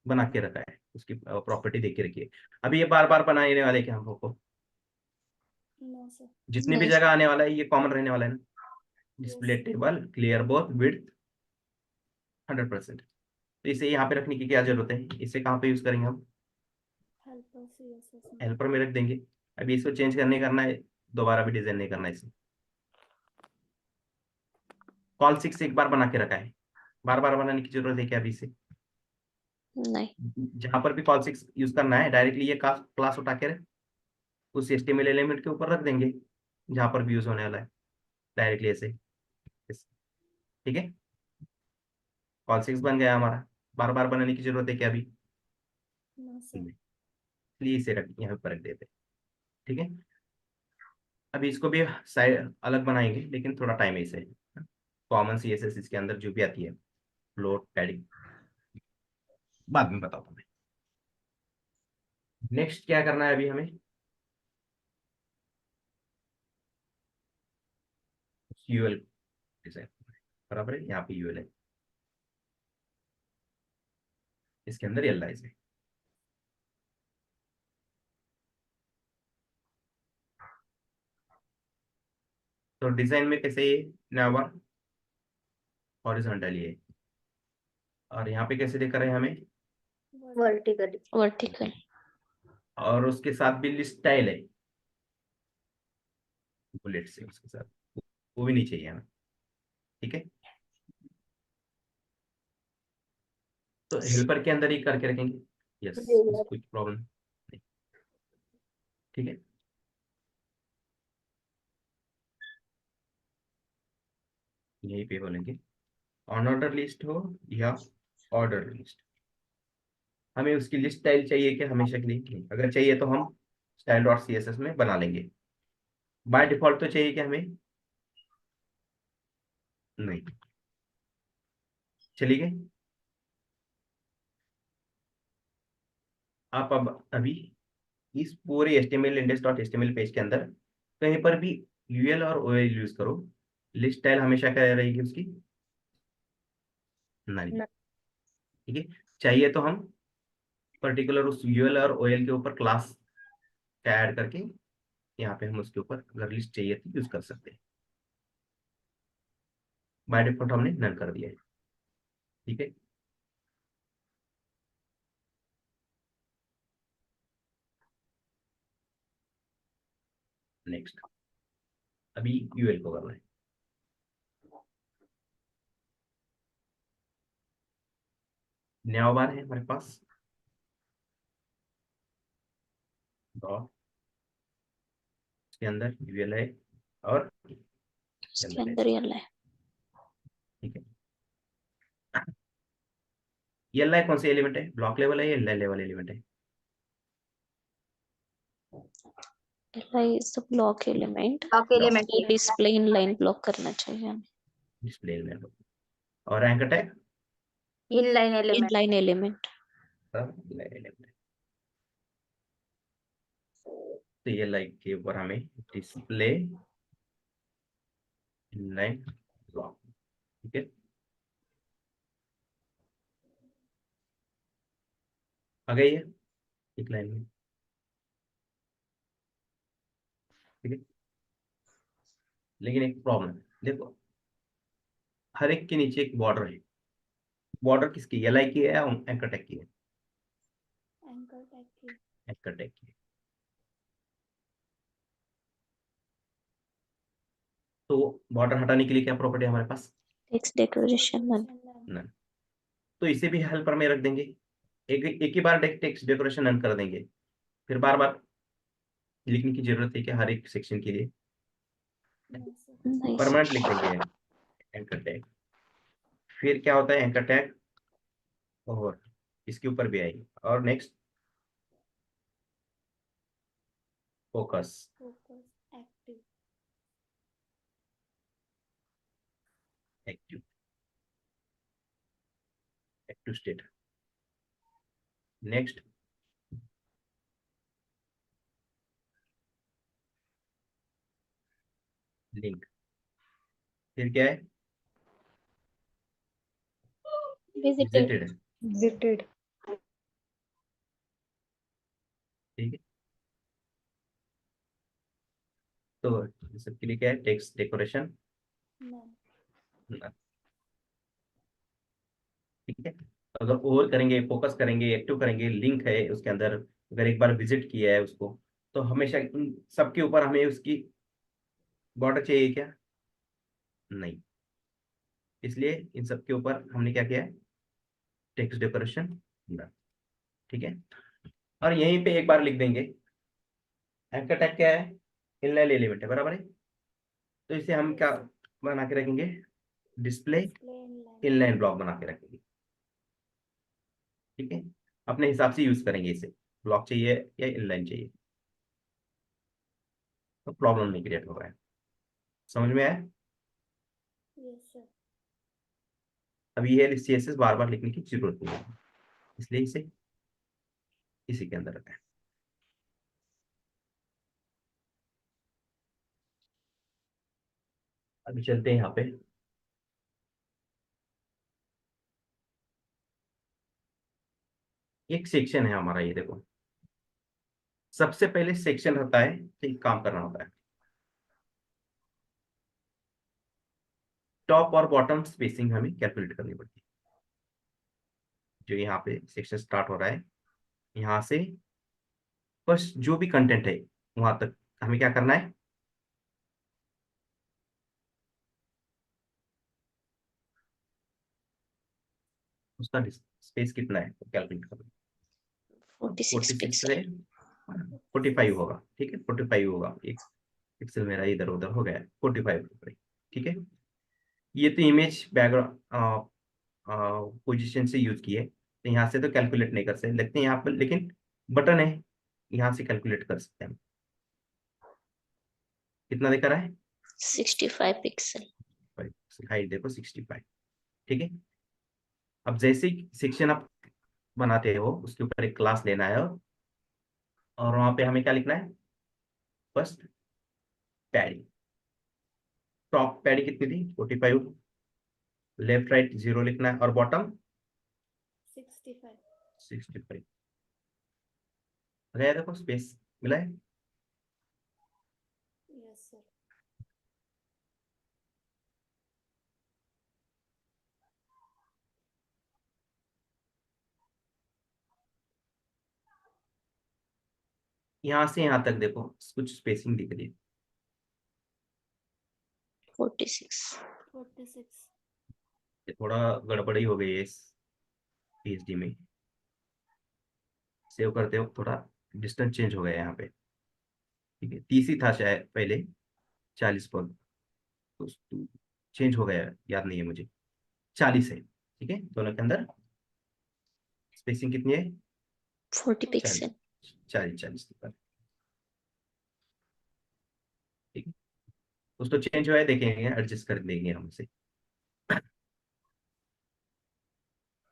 बना के रखा है, उसकी प्रॉपर्टी देख के रखी है। अभी ये बार बार बनाने वाले क्या हम लोग को, नो सर। जितनी भी नहीं जगह आने वाला है ये कॉमन रहने वाला है ना, display Yes. Table clear both width 100%। तो इसे यहाँ पे रखने की क्या जरूरत है, इसे कहाँ पे यूज करेंगे हम, हेल्पर CSS में। हेल्पर में रख देंगे। अभी इसको चेंज करने करना है, दोबारा भी डिजाइन नहीं करना है इसे। कॉल 6 एक बार बना के रखा है, बार बार बनाने की जरूरत है क्या अभी इसे, नहीं। जहां पर भी कॉल 6 यूज करना है डायरेक्टली ये क्लास उठा के उस HTML एलिमेंट के ऊपर रख देंगे जहां पर भी यूज होने वाला है, डायरेक्टली ऐसे, ठीक है। कॉल 6 बन गया हमारा, बार बार बनाने की जरूरत है क्या अभी, नो सर। इसलिए इसे रख यहाँ पर रख देते हैं, ठीक है। अभी इसको भी साइड अलग बनाएंगे, लेकिन थोड़ा टाइम है इसे। कॉमन CSS इसके अंदर जो भी आती है, फ्लोट पैडिंग, बाद में बताता हूँ मैं। नेक्स्ट क्या करना है अभी हमें, यूएल डिजाइन, बराबर है, यहाँ पे यूएल है, इसके अंदर एलाइज है। तो डिजाइन में कैसे ये नावा हॉरिजॉन्टली है, और यहाँ पे कैसे दिख रहा है हमें, वर्टिकली। वर्टिकल। और उसके साथ भी लिस्ट स्टाइल है, बुलेट से उसके साथ, वो भी नहीं चाहिए हमें, ठीक है। तो हेल्पर के अंदर ही करके रखेंगे, यस, कुछ प्रॉब्लम नहीं, ठीक है। यहीं पे बोलेंगे ऑन ऑर्डर लिस्ट हो या ऑर्डर लिस्ट। हमें उसकी लिस्ट स्टाइल चाहिए कि हमेशा के लिए नहीं, अगर चाहिए तो हम style dot C S S में बना लेंगे। बाय डिफॉल्ट तो चाहिए कि हमें नहीं। चलिए आप अब अभी इस पूरे HTML index dot HTML page के अंदर कहीं पर भी यूएल और ओएल यूज करो, लिस्ट स्टाइल हमेशा क्या रहेगी उसकी, नहीं। ठीक है, चाहिए तो हम पर्टिकुलर उस यूएल और ओएल के ऊपर क्लास का ऐड करके यहाँ पे हम उसके ऊपर अगर लिस्ट चाहिए तो यूज कर सकते हैं। बाय डिफॉल्ट हमने नन कर दिया है। ठीक है, नेक्स्ट अभी यूएल को करना है। नया बार है हमारे पास डॉट, इसके अंदर यूएल है और इसके अंदर ये है। ठीक है, ये एल कौन सा एलिमेंट है, ब्लॉक लेवल है या एल लेवल एलिमेंट है? li is the block element, block element ये डिस्प्ले इनलाइन ब्लॉक करना चाहिए हमें। डिस्प्ले एलिमेंट और rank tag inline element inline element. Element. तो ये लाइक के ऊपर हमें डिस्प्ले इनलाइन ब्लॉक। ठीक है, आ गई है एक लाइन में। ठीक है, लेकिन एक प्रॉब्लम है, देखो हर एक के नीचे एक बॉर्डर है। बॉर्डर किसकी, एल आई की है या एंकर टैग की है? एंकर टैग की एंकर टैग की है। तो बॉर्डर हटाने के लिए क्या प्रॉपर्टी है हमारे पास, टेक्स्ट डेकोरेशन नन। नन। तो इसे भी हेल्पर में रख देंगे, एक ही बार टेक्स्ट डेकोरेशन नन कर देंगे, फिर बार बार लिखने की जरूरत है कि हर एक सेक्शन के लिए नहीं परमानेंट लिख देंगे एंकर टैग। फिर क्या होता है एंकर टैग और इसके ऊपर भी आएगी, और next focus focus active active active state. Next link. फिर क्या है, विजिटेड। विजिटेड। विजिटेड ठीक है, तो सबके लिए क्या है, टेक्स्ट डेकोरेशन। नन ठीक है, अगर ओवर करेंगे, फोकस करेंगे, एक्टिव करेंगे, लिंक है उसके अंदर, अगर एक बार विजिट किया है उसको, तो हमेशा इन सबके ऊपर हमें उसकी बॉर्डर चाहिए क्या, नहीं। इसलिए इन सबके ऊपर हमने क्या किया है, टेक्स्ट डेकोरेशन डन। ठीक है, और यहीं पे एक बार लिख देंगे एंकर टैग क्या है, इनलाइन एलिमेंट है, बराबर है। तो इसे हम क्या बना के रखेंगे, display display inline inline block बना के रखेंगे। ठीक है, अपने हिसाब से यूज करेंगे इसे, ब्लॉक चाहिए या इनलाइन चाहिए, तो प्रॉब्लम नहीं क्रिएट होगा। समझ में आया? यस सर अभी ये सीएसएस बार बार लिखने की जरूरत नहीं है, इसलिए इसे इसी के अंदर रखा है। अभी चलते हैं यहाँ पे, एक सेक्शन है हमारा, ये देखो सबसे पहले सेक्शन रहता है तो एक काम करना होता है, टॉप और बॉटम स्पेसिंग हमें कैलकुलेट करनी पड़ती है। जो यहाँ पे सेक्शन स्टार्ट हो रहा है, यहाँ से फर्स्ट जो भी कंटेंट है वहां तक हमें क्या करना है, उसका स्पेस कितना है कैलकुलेट करना है। 46 46 पिक्सल। है, 45 होगा। ठीक है, 45 होगा, एक पिक्सल मेरा इधर उधर हो गया, 45। ठीक है, ये तो इमेज बैकग्राउंड पोजीशन से यूज की है, तो यहाँ से तो कैलकुलेट नहीं कर सकते, लगते हैं यहाँ पर, लेकिन बटन है, यहाँ से कैलकुलेट कर सकते हैं हम। कितना दिखा रहा है? 65 पिक्सल। हाइट देखो 65। ठीक है, अब जैसे ही सेक्शन आप बनाते हो उसके ऊपर एक क्लास लेना है, और वहां पे हमें क्या लिखना है? फर्स्ट पैडिंग, टॉप पैडिंग कितनी थी? 45, लेफ्ट राइट 0 लिखना है, और बॉटम 65. 65। गया देखो, स्पेस मिला है। Yes, sir. यहाँ से यहाँ तक देखो कुछ स्पेसिंग दिख रही है। 46। 46. ये थोड़ा गड़बड़ी हो गई है इस पीएचडी में, सेव करते हो थोड़ा डिस्टेंस चेंज हो गया यहाँ पे। ठीक है, 30 ही था शायद पहले, 40 पर तो चेंज हो गया, याद नहीं है मुझे। 40 है, ठीक है, दोनों के अंदर स्पेसिंग कितनी है? 40 40, पिक्सल। 40 पर। ठीक है, उसको चेंज हुआ है, देखेंगे, एडजस्ट कर देंगे हम उसे।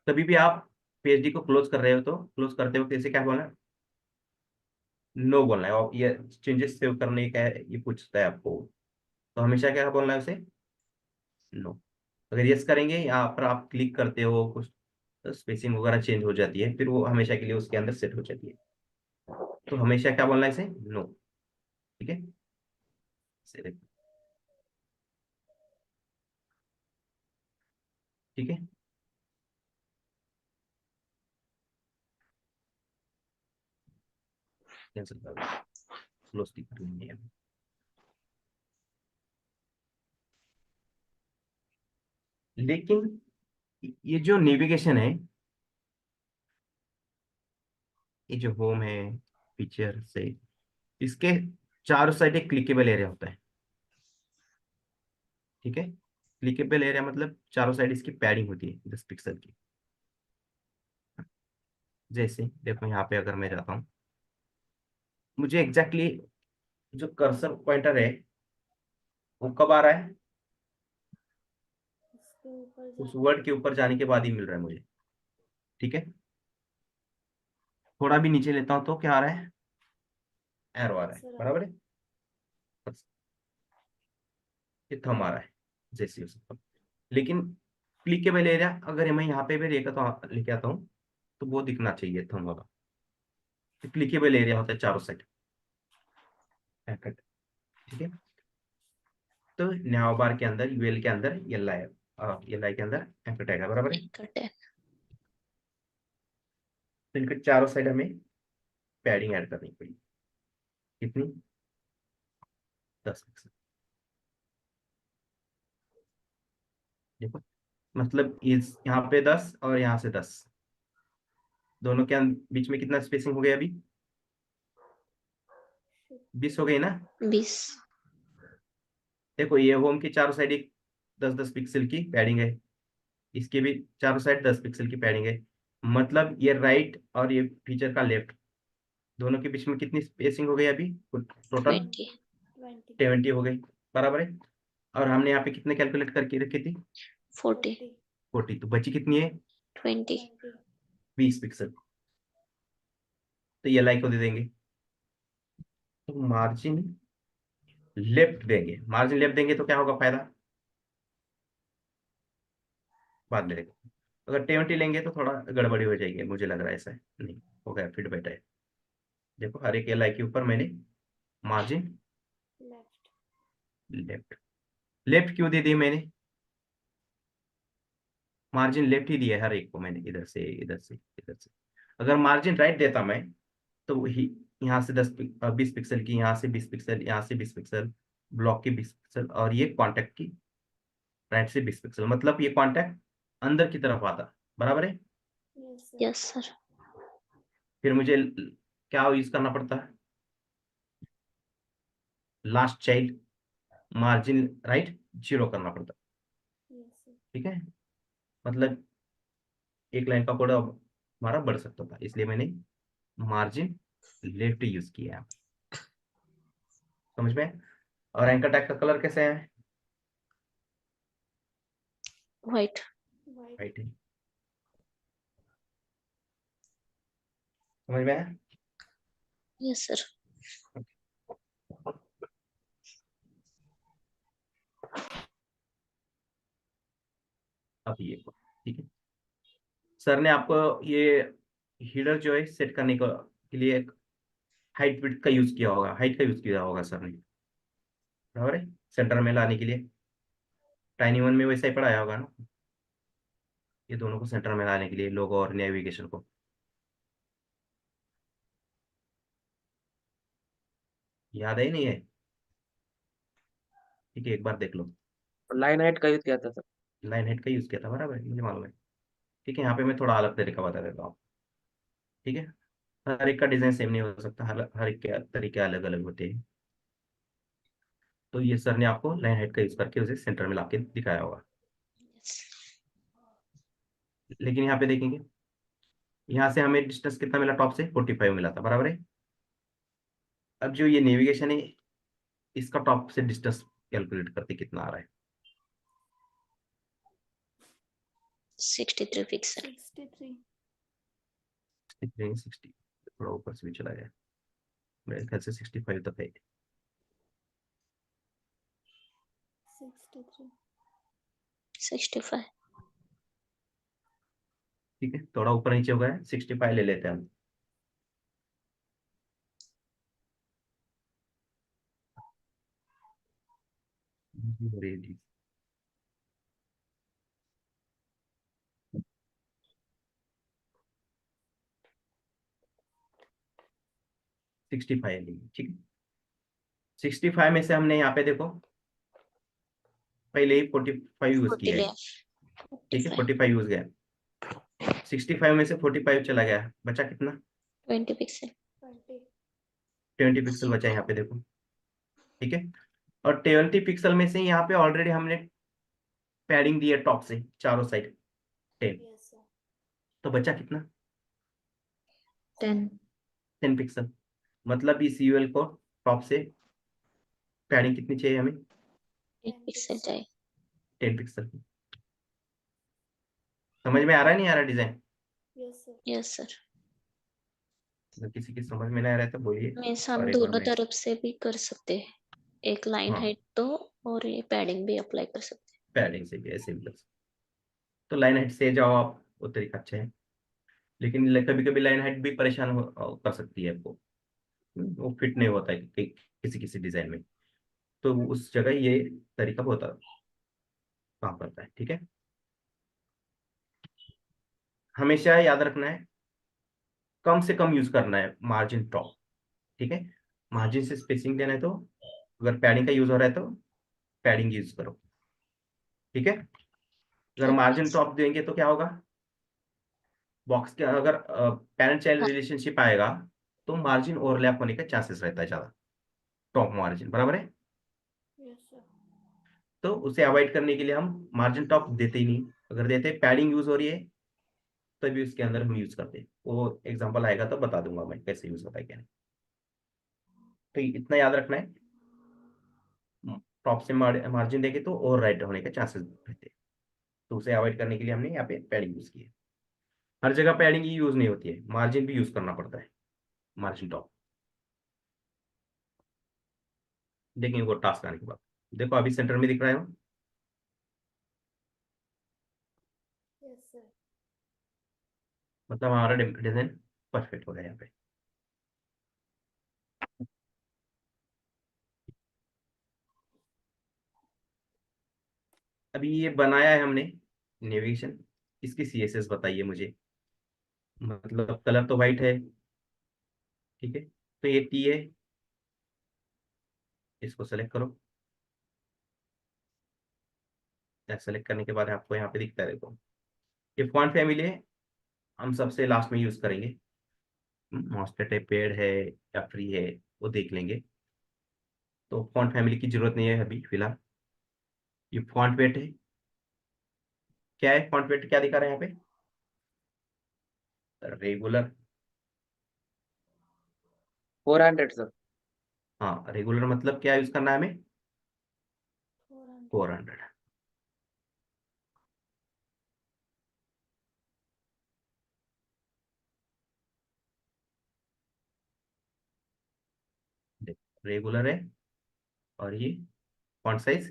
कभी भी आप पीएचडी को क्लोज कर रहे हो तो क्लोज करते वक्त इसे क्या बोलना है? नो बोलना है, और ये चेंजेस सेव करने का है, ये पूछता है आपको, तो हमेशा क्या बोलना है उसे? नो। अगर यस करेंगे, यहाँ पर आप क्लिक करते हो कुछ, तो स्पेसिंग वगैरह चेंज हो जाती है, फिर वो हमेशा के लिए उसके अंदर सेट हो जाती है, तो हमेशा क्या बोलना है इसे? नो। ठीक है, Select। ठीक है, कैंसिल कर दो, क्लोज करनी है। लेकिन ये जो नेविगेशन है, ये जो होम है, फीचर से, इसके चारों साइड एक क्लिकेबल एरिया होता है। ठीक है, क्लिकेबल एरिया मतलब चारों साइड इसकी पैडिंग होती है 10 पिक्सल की। जैसे देखो यहाँ पे अगर मैं जाता हूँ, मुझे एग्जैक्टली जो कर्सर पॉइंटर है वो कब आ रहा है? उसके ऊपर उस जाने वर्ड के के बाद ऊपर जाने के बाद ही मिल रहा है मुझे। ठीक है, थोड़ा भी नीचे लेता हूँ तो क्या आ रहा है? एरो आ रहा है, कर्सर बराबर है, ये थंब आ रहा है, जैसे उस पर। लेकिन क्लिकेबल एरिया अगर मैं यहाँ पे भी लेके आता हूँ तो वो दिखना चाहिए थंब वाला। क्लिकेबल एरिया होता है चारों साइड। ठीक है, तो न्याव बार के अंदर, यूएल के अंदर एल आई के अंदर एंकर टैग है, बराबर है। कट है। तो इनके चारों साइड हमें पैडिंग ऐड करनी पड़ी। कितनी? 10 पिक्सल। देखो, मतलब इस यहाँ पे 10 और यहाँ से 10, दोनों के बीच में कितना स्पेसिंग हो गया अभी? 20 हो गई ना। 20। देखो, ये होम की चारों साइड एक 10-10 पिक्सल की पैडिंग है, इसके भी चारों साइड 10 पिक्सल की पैडिंग है, मतलब ये राइट और ये फीचर का लेफ्ट, दोनों के बीच में कितनी स्पेसिंग हो गई अभी? टोटल 20। 20. 70 हो गई, बराबर है। और हमने यहाँ पे कितने कैलकुलेट करके रखी थी? 40। 40, तो बची कितनी है? 20। 20. 20 पिक्सल। तो ये लाइक को दे देंगे, तो मार्जिन लेफ्ट देंगे, मार्जिन लेफ्ट देंगे तो क्या होगा फायदा? बाद में देखो, अगर 20 लेंगे तो थोड़ा गड़बड़ी हो जाएगी, मुझे लग रहा है ऐसा है, नहीं हो गया, फिट बैठा है। देखो, हर एक एल के ऊपर मैंने मार्जिन Left. लेफ्ट, लेफ्ट क्यों दे दी मैंने? मार्जिन लेफ्ट ही दिया है हर एक को मैंने, इधर से इधर से इधर से। अगर मार्जिन राइट देता मैं, तो ही यहाँ से 20 पिक्सल की, यहाँ से 20 पिक्सल, यहाँ से 20 पिक्सल, ब्लॉक की 20 पिक्सल, और ये कॉन्टैक्ट की राइट से 20 पिक्सल, मतलब ये कॉन्टैक्ट अंदर की तरफ आता, बराबर है। Yes, sir. Yes sir. फिर मुझे क्या यूज करना पड़ता है? लास्ट चाइल्ड, मार्जिन राइट 0 करना पड़ता। Yes, sir. ठीक है, मतलब एक लाइन का कोड हमारा बढ़ सकता था, इसलिए मैंने मार्जिन लेफ्ट यूज किया है। समझ में? और एंकर टैग का कलर कैसे है? व्हाइट। White. राइट है। समझ में आया? Yes sir. अब ये ठीक है। सर ने आपको ये हीडर जो है सेट करने के लिए हाइट विड्थ का यूज किया होगा, हाइट का यूज किया होगा सर ने, बराबर है, सेंटर में लाने के लिए। टाइनी वन में वैसा ही पढ़ाया होगा ना, ये दोनों को सेंटर में लाने के लिए, लोगो और नेविगेशन को। याद है नहीं है? ठीक है, एक बार देख लो। लाइन हाइट का यूज किया था सर। लाइन हेड का यूज किया था, बराबर है, मुझे मालूम है। ठीक है, यहाँ पे मैं थोड़ा अलग तरीका बता देता हूँ। ठीक है, हर एक का डिजाइन सेम नहीं हो सकता, हर एक के तरीके अलग अलग होते हैं। तो ये सर ने आपको लाइन हेड का यूज करके उसे सेंटर में लाके दिखाया होगा। लेकिन यहाँ पे देखेंगे, यहाँ से हमें डिस्टेंस कितना मिला, टॉप से 45 मिला था, बराबर है। अब जो ये नेविगेशन है, इसका टॉप से डिस्टेंस कैलकुलेट करते कितना आ रहा है। 63 पिक्सल। 63. 60, थोड़ा ऊपर से भी चला गया, मेरे ख्याल से 65 तक है। 63. 65। ठीक है, थोड़ा ऊपर नीचे हो गया, 65 ले लेते हैं हम। रेडी। 65 लेंगे, ठीक है। 65 में से हमने यहाँ पे देखो पहले ही 45 यूज 40 किया है। ले। ठीक है, 45। 45 यूज गया, 65 में से 45 चला गया, बचा कितना? 20 पिक्सल। 20. 20 पिक्सल बचा यहाँ पे देखो। ठीक है, और 20 पिक्सल में से यहाँ पे ऑलरेडी हमने पैडिंग दी है टॉप से चारों साइड 10, Yes, sir. तो बचा कितना? 10। 10 पिक्सल। मतलब इस यूएल को टॉप से पैडिंग कितनी चाहिए हमें? 8 पिक्सल चाहिए। 10 पिक्सल। समझ में आ रहा है नहीं आ रहा design? Yes, sir. Yes sir. अगर किसी की समझ में नहीं आ रहा है तो बोलिए, मीन्स हम और एक बार दोनों मैं तरफ से भी कर सकते हैं, एक लाइन हाँ हाइट तो और ये पैडिंग भी अप्लाई कर सकते हैं। पैडिंग से भी ऐसे भी लग सकता है। तो लाइन हाइट से जाओ आप, वो तरीका अच्छा है। लेकिन कभी कभी लाइन हाइट भी परेशान कर सकती है आपको, वो फिट नहीं होता है किसी किसी डिजाइन में, तो उस जगह ये तरीका बहुत काम करता है। ठीक है, हमेशा याद रखना है, कम से कम यूज करना है मार्जिन टॉप। ठीक है, मार्जिन से स्पेसिंग देना है तो अगर पैडिंग का यूज हो रहा है तो पैडिंग यूज करो। ठीक है, अगर ठीक है। मार्जिन टॉप देंगे तो क्या होगा, बॉक्स के अगर पैरेंट चाइल्ड हाँ, रिलेशनशिप आएगा तो मार्जिन ओवरलैप होने का चांसेस रहता है ज्यादा, टॉप मार्जिन, बराबर है। Yes, sir. तो उसे अवॉइड करने के लिए हम मार्जिन टॉप देते ही नहीं, अगर देते पैडिंग यूज हो रही है तभी उसके अंदर हम यूज करते हैं। वो एग्जांपल आएगा तो बता दूंगा मैं कैसे यूज होता है क्या नहीं। तो इतना याद रखना है, टॉप से मार्जिन देंगे तो ओवर राइट होने के चांसेस रहते हैं, तो उसे अवॉइड करने के लिए हमने यहाँ पे पैडिंग यूज की है। हर जगह पैडिंग ही यूज नहीं होती है, मार्जिन भी यूज करना पड़ता है, मार्जिन टॉप। देखेंगे वो टास्क आने के बाद। देखो अभी सेंटर में दिख रहा है वो, Yes, sir. मतलब हमारा डिजाइन परफेक्ट हो गया यहाँ पे। अभी ये बनाया है हमने नेविगेशन, इसकी सीएसएस बताइए मुझे। मतलब कलर तो वाइट है, ठीक है, तो ये टी है, इसको सेलेक्ट करो। सेलेक्ट करने के बाद आपको यहाँ पे दिखता है, देखो ये फॉन्ट फैमिली है, हम सबसे लास्ट में यूज करेंगे। मॉस्फेट है, पेड़ है या फ्री है, वो देख लेंगे। तो फॉन्ट फैमिली की जरूरत नहीं है अभी फिलहाल। ये फॉन्ट वेट है, क्या है फॉन्ट वेट, क्या दिखा रहा है यहाँ पे? Regular, 400 sir. हाँ रेगुलर मतलब क्या यूज करना है हमें, 400. 400। रेगुलर है और ये फॉन्ट साइज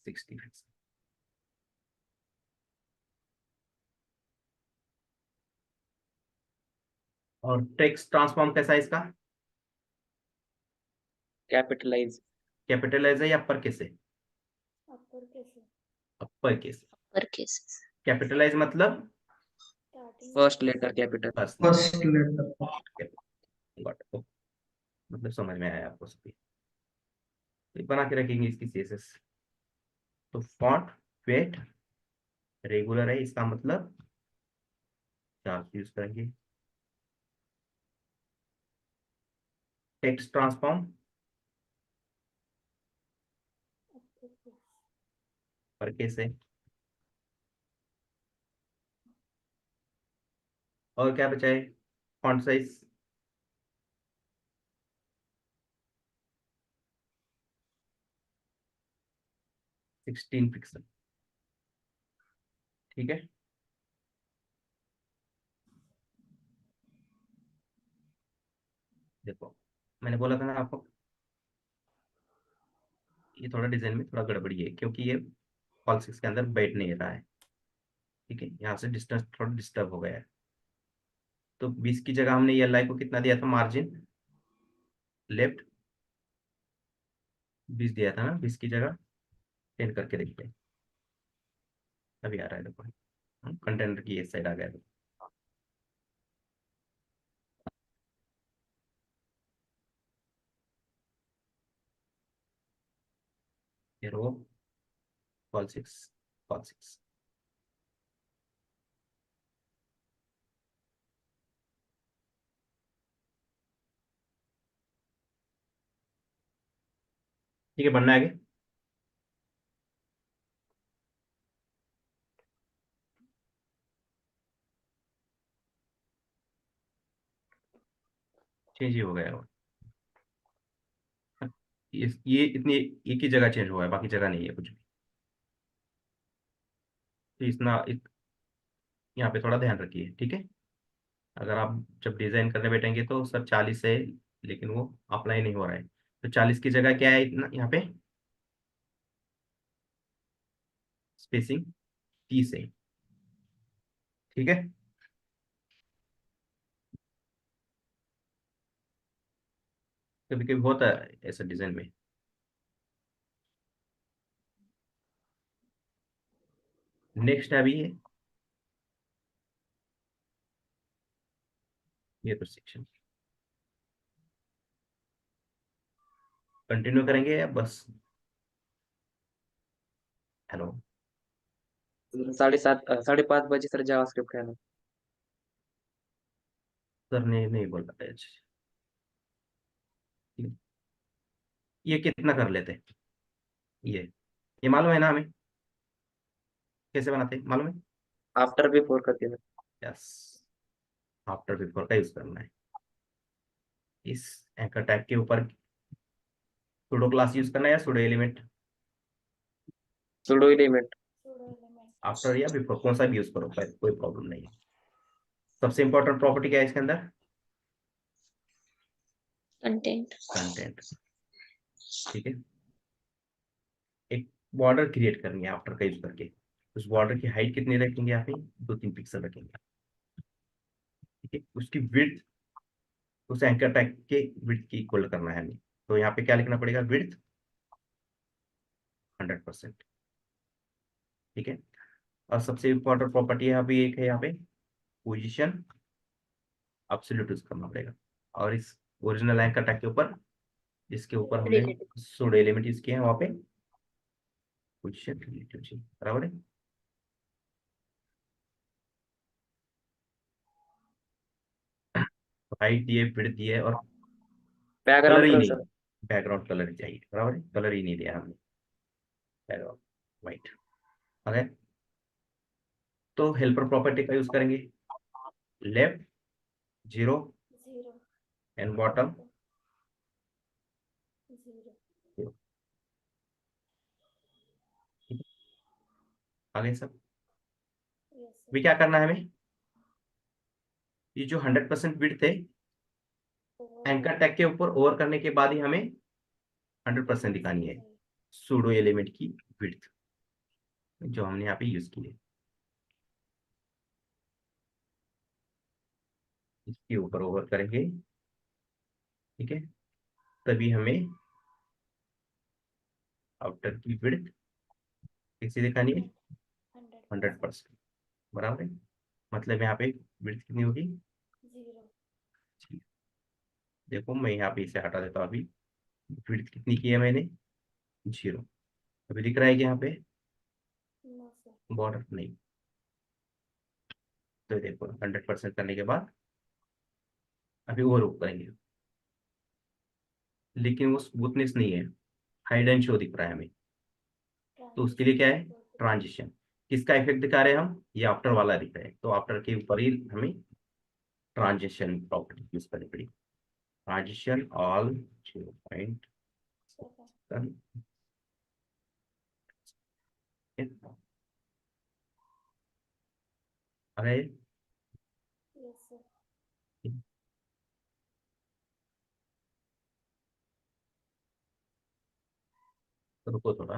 60 पिक्सल। और टेक्स्ट ट्रांसफॉर्म कैसा है इसका, कैपिटलाइज। कैपिटलाइज है या अपर केस है, Upper case. Upper case. पर केसेस। कैपिटलाइज मतलब Starting. First letter capital. बस फर्स्ट लेटर। मतलब समझ में आया आपको सभी, तो बना के रखेंगे इसकी सीएसएस। तो फॉन्ट वेट रेगुलर है, इसका मतलब चार यूज करेंगे। Text transform Upper case. पर केस है। और क्या बचा है, फॉन्ट साइज 16 पिक्सल। ठीक है, देखो मैंने बोला था ना आपको, ये थोड़ा डिजाइन में थोड़ा गड़बड़ी है क्योंकि ये कॉल 6 के अंदर बैठ नहीं रहा है। ठीक है, यहाँ से डिस्टेंस थोड़ा डिस्टर्ब हो गया है। तो 20 की जगह हमने ये लाई को कितना दिया था, मार्जिन लेफ्ट 20 दिया था ना, 20 की जगह 10 करके देखते हैं। अभी आ रहा है, देखो कंटेनर की इस साइड आ गया। ये रो कॉल 6, कॉल 6। ठीक है, बनना है आगे। चेंज ही हो गया है वो। ये इतनी एक ही जगह चेंज हुआ है, बाकी जगह नहीं है कुछ भी। तो यहाँ पे थोड़ा ध्यान रखिए, ठीक है। अगर आप जब डिजाइन करने बैठेंगे तो सर 40 है, लेकिन वो अप्लाई नहीं हो रहा है, तो 40 की जगह क्या है इतना यहाँ पे, स्पेसिंग 30 है। ठीक है, कभी कभी होता है ऐसा डिजाइन में। नेक्स्ट है अभी ये तो सेक्शन कंटिन्यू करेंगे या बस, हेलो 7:30 5:30 सर जावास्क्रिप्ट का है ना। सर ने नहीं बोला था अच्छा। ये कितना कर लेते, ये मालूम है ना हमें कैसे बनाते हैं, मालूम है। आफ्टर बिफोर करके सर। यस, आफ्टर बिफोर का यूज करना है। इस एंकर टैग के ऊपर सुडो क्लास यूज करना है या pseudo element, pseudo element. Pseudo element. After या बिफोर कौन सा भी यूज करो, कोई प्रॉब्लम नहीं है। सबसे इंपॉर्टेंट प्रॉपर्टी क्या है इसके अंदर, कंटेंट। कंटेंट। ठीक है, एक बॉर्डर क्रिएट करनी है आफ्टर का यूज करके। उस बॉर्डर की हाइट कितनी रखेंगे, यहाँ पे 2-3 पिक्सल रखेंगे। ठीक है, उसकी विड्थ उस एंकर टैग के विड्थ की इक्वल करना है हमें। तो यहाँ पे क्या लिखना पड़ेगा, विड्थ 100%। ठीक है, और सबसे इंपॉर्टेंट प्रॉपर्टी है अभी एक है यहाँ पे, पोजीशन एब्सोल्यूट यूज करना पड़ेगा। और इस ओरिजिनल एंकर टैग के ऊपर जिसके ऊपर हमने रिलेटिव। सूडो एलिमेंट यूज किए हैं वहाँ पे पोजीशन रिलेटिव बराबर है। हाइट दिए, विड्थ दिए और कलर बैकग्राउंड ही कलर नहीं, सर। बैकग्राउंड कलर चाहिए बराबर है, कलर ही नहीं दिया हमने, बैकग्राउंड वाइट। ओके, तो हेल्पर प्रॉपर्टी का यूज करेंगे। लेफ्ट 0 0 एंड बॉटम 0 आगे सब yes अभी sir क्या करना है हमें, ये जो 100% विड्थ है over एंकर टैग के ऊपर ओवर करने के बाद ही हमें 100% दिखानी है सूडो एलिमेंट की विड्थ जो हमने यहाँ पे यूज की है। इसके ऊपर ओवर करेंगे, ठीक है, तभी हमें आउटर की विड्थ कैसे दिखानी है 100% 100%, बराबर है। मतलब यहाँ पे विड्थ कितनी होगी, 0 देखो मैं यहाँ पे इसे हटा देता हूँ। अभी विड्थ कितनी की है मैंने 0, अभी दिख रहा है कि यहाँ पे no sir बॉर्डर नहीं। तो देखो 100% करने के बाद अभी और ऊपर करेंगे, लेकिन वो स्मूथनेस नहीं है, हाइड एंड शो दिख रहा है हमें। तो उसके लिए क्या है, ट्रांजिशन। किसका इफेक्ट दिखा रहे हैं हम, ये आफ्टर वाला दिख रहा है, तो आफ्टर के ऊपर ही हमें ट्रांजिशन प्रॉपर्टी यूज करनी पड़ेगी। ट्रांजिशन ऑल 0.7 अरे yes sir रुको थोड़ा,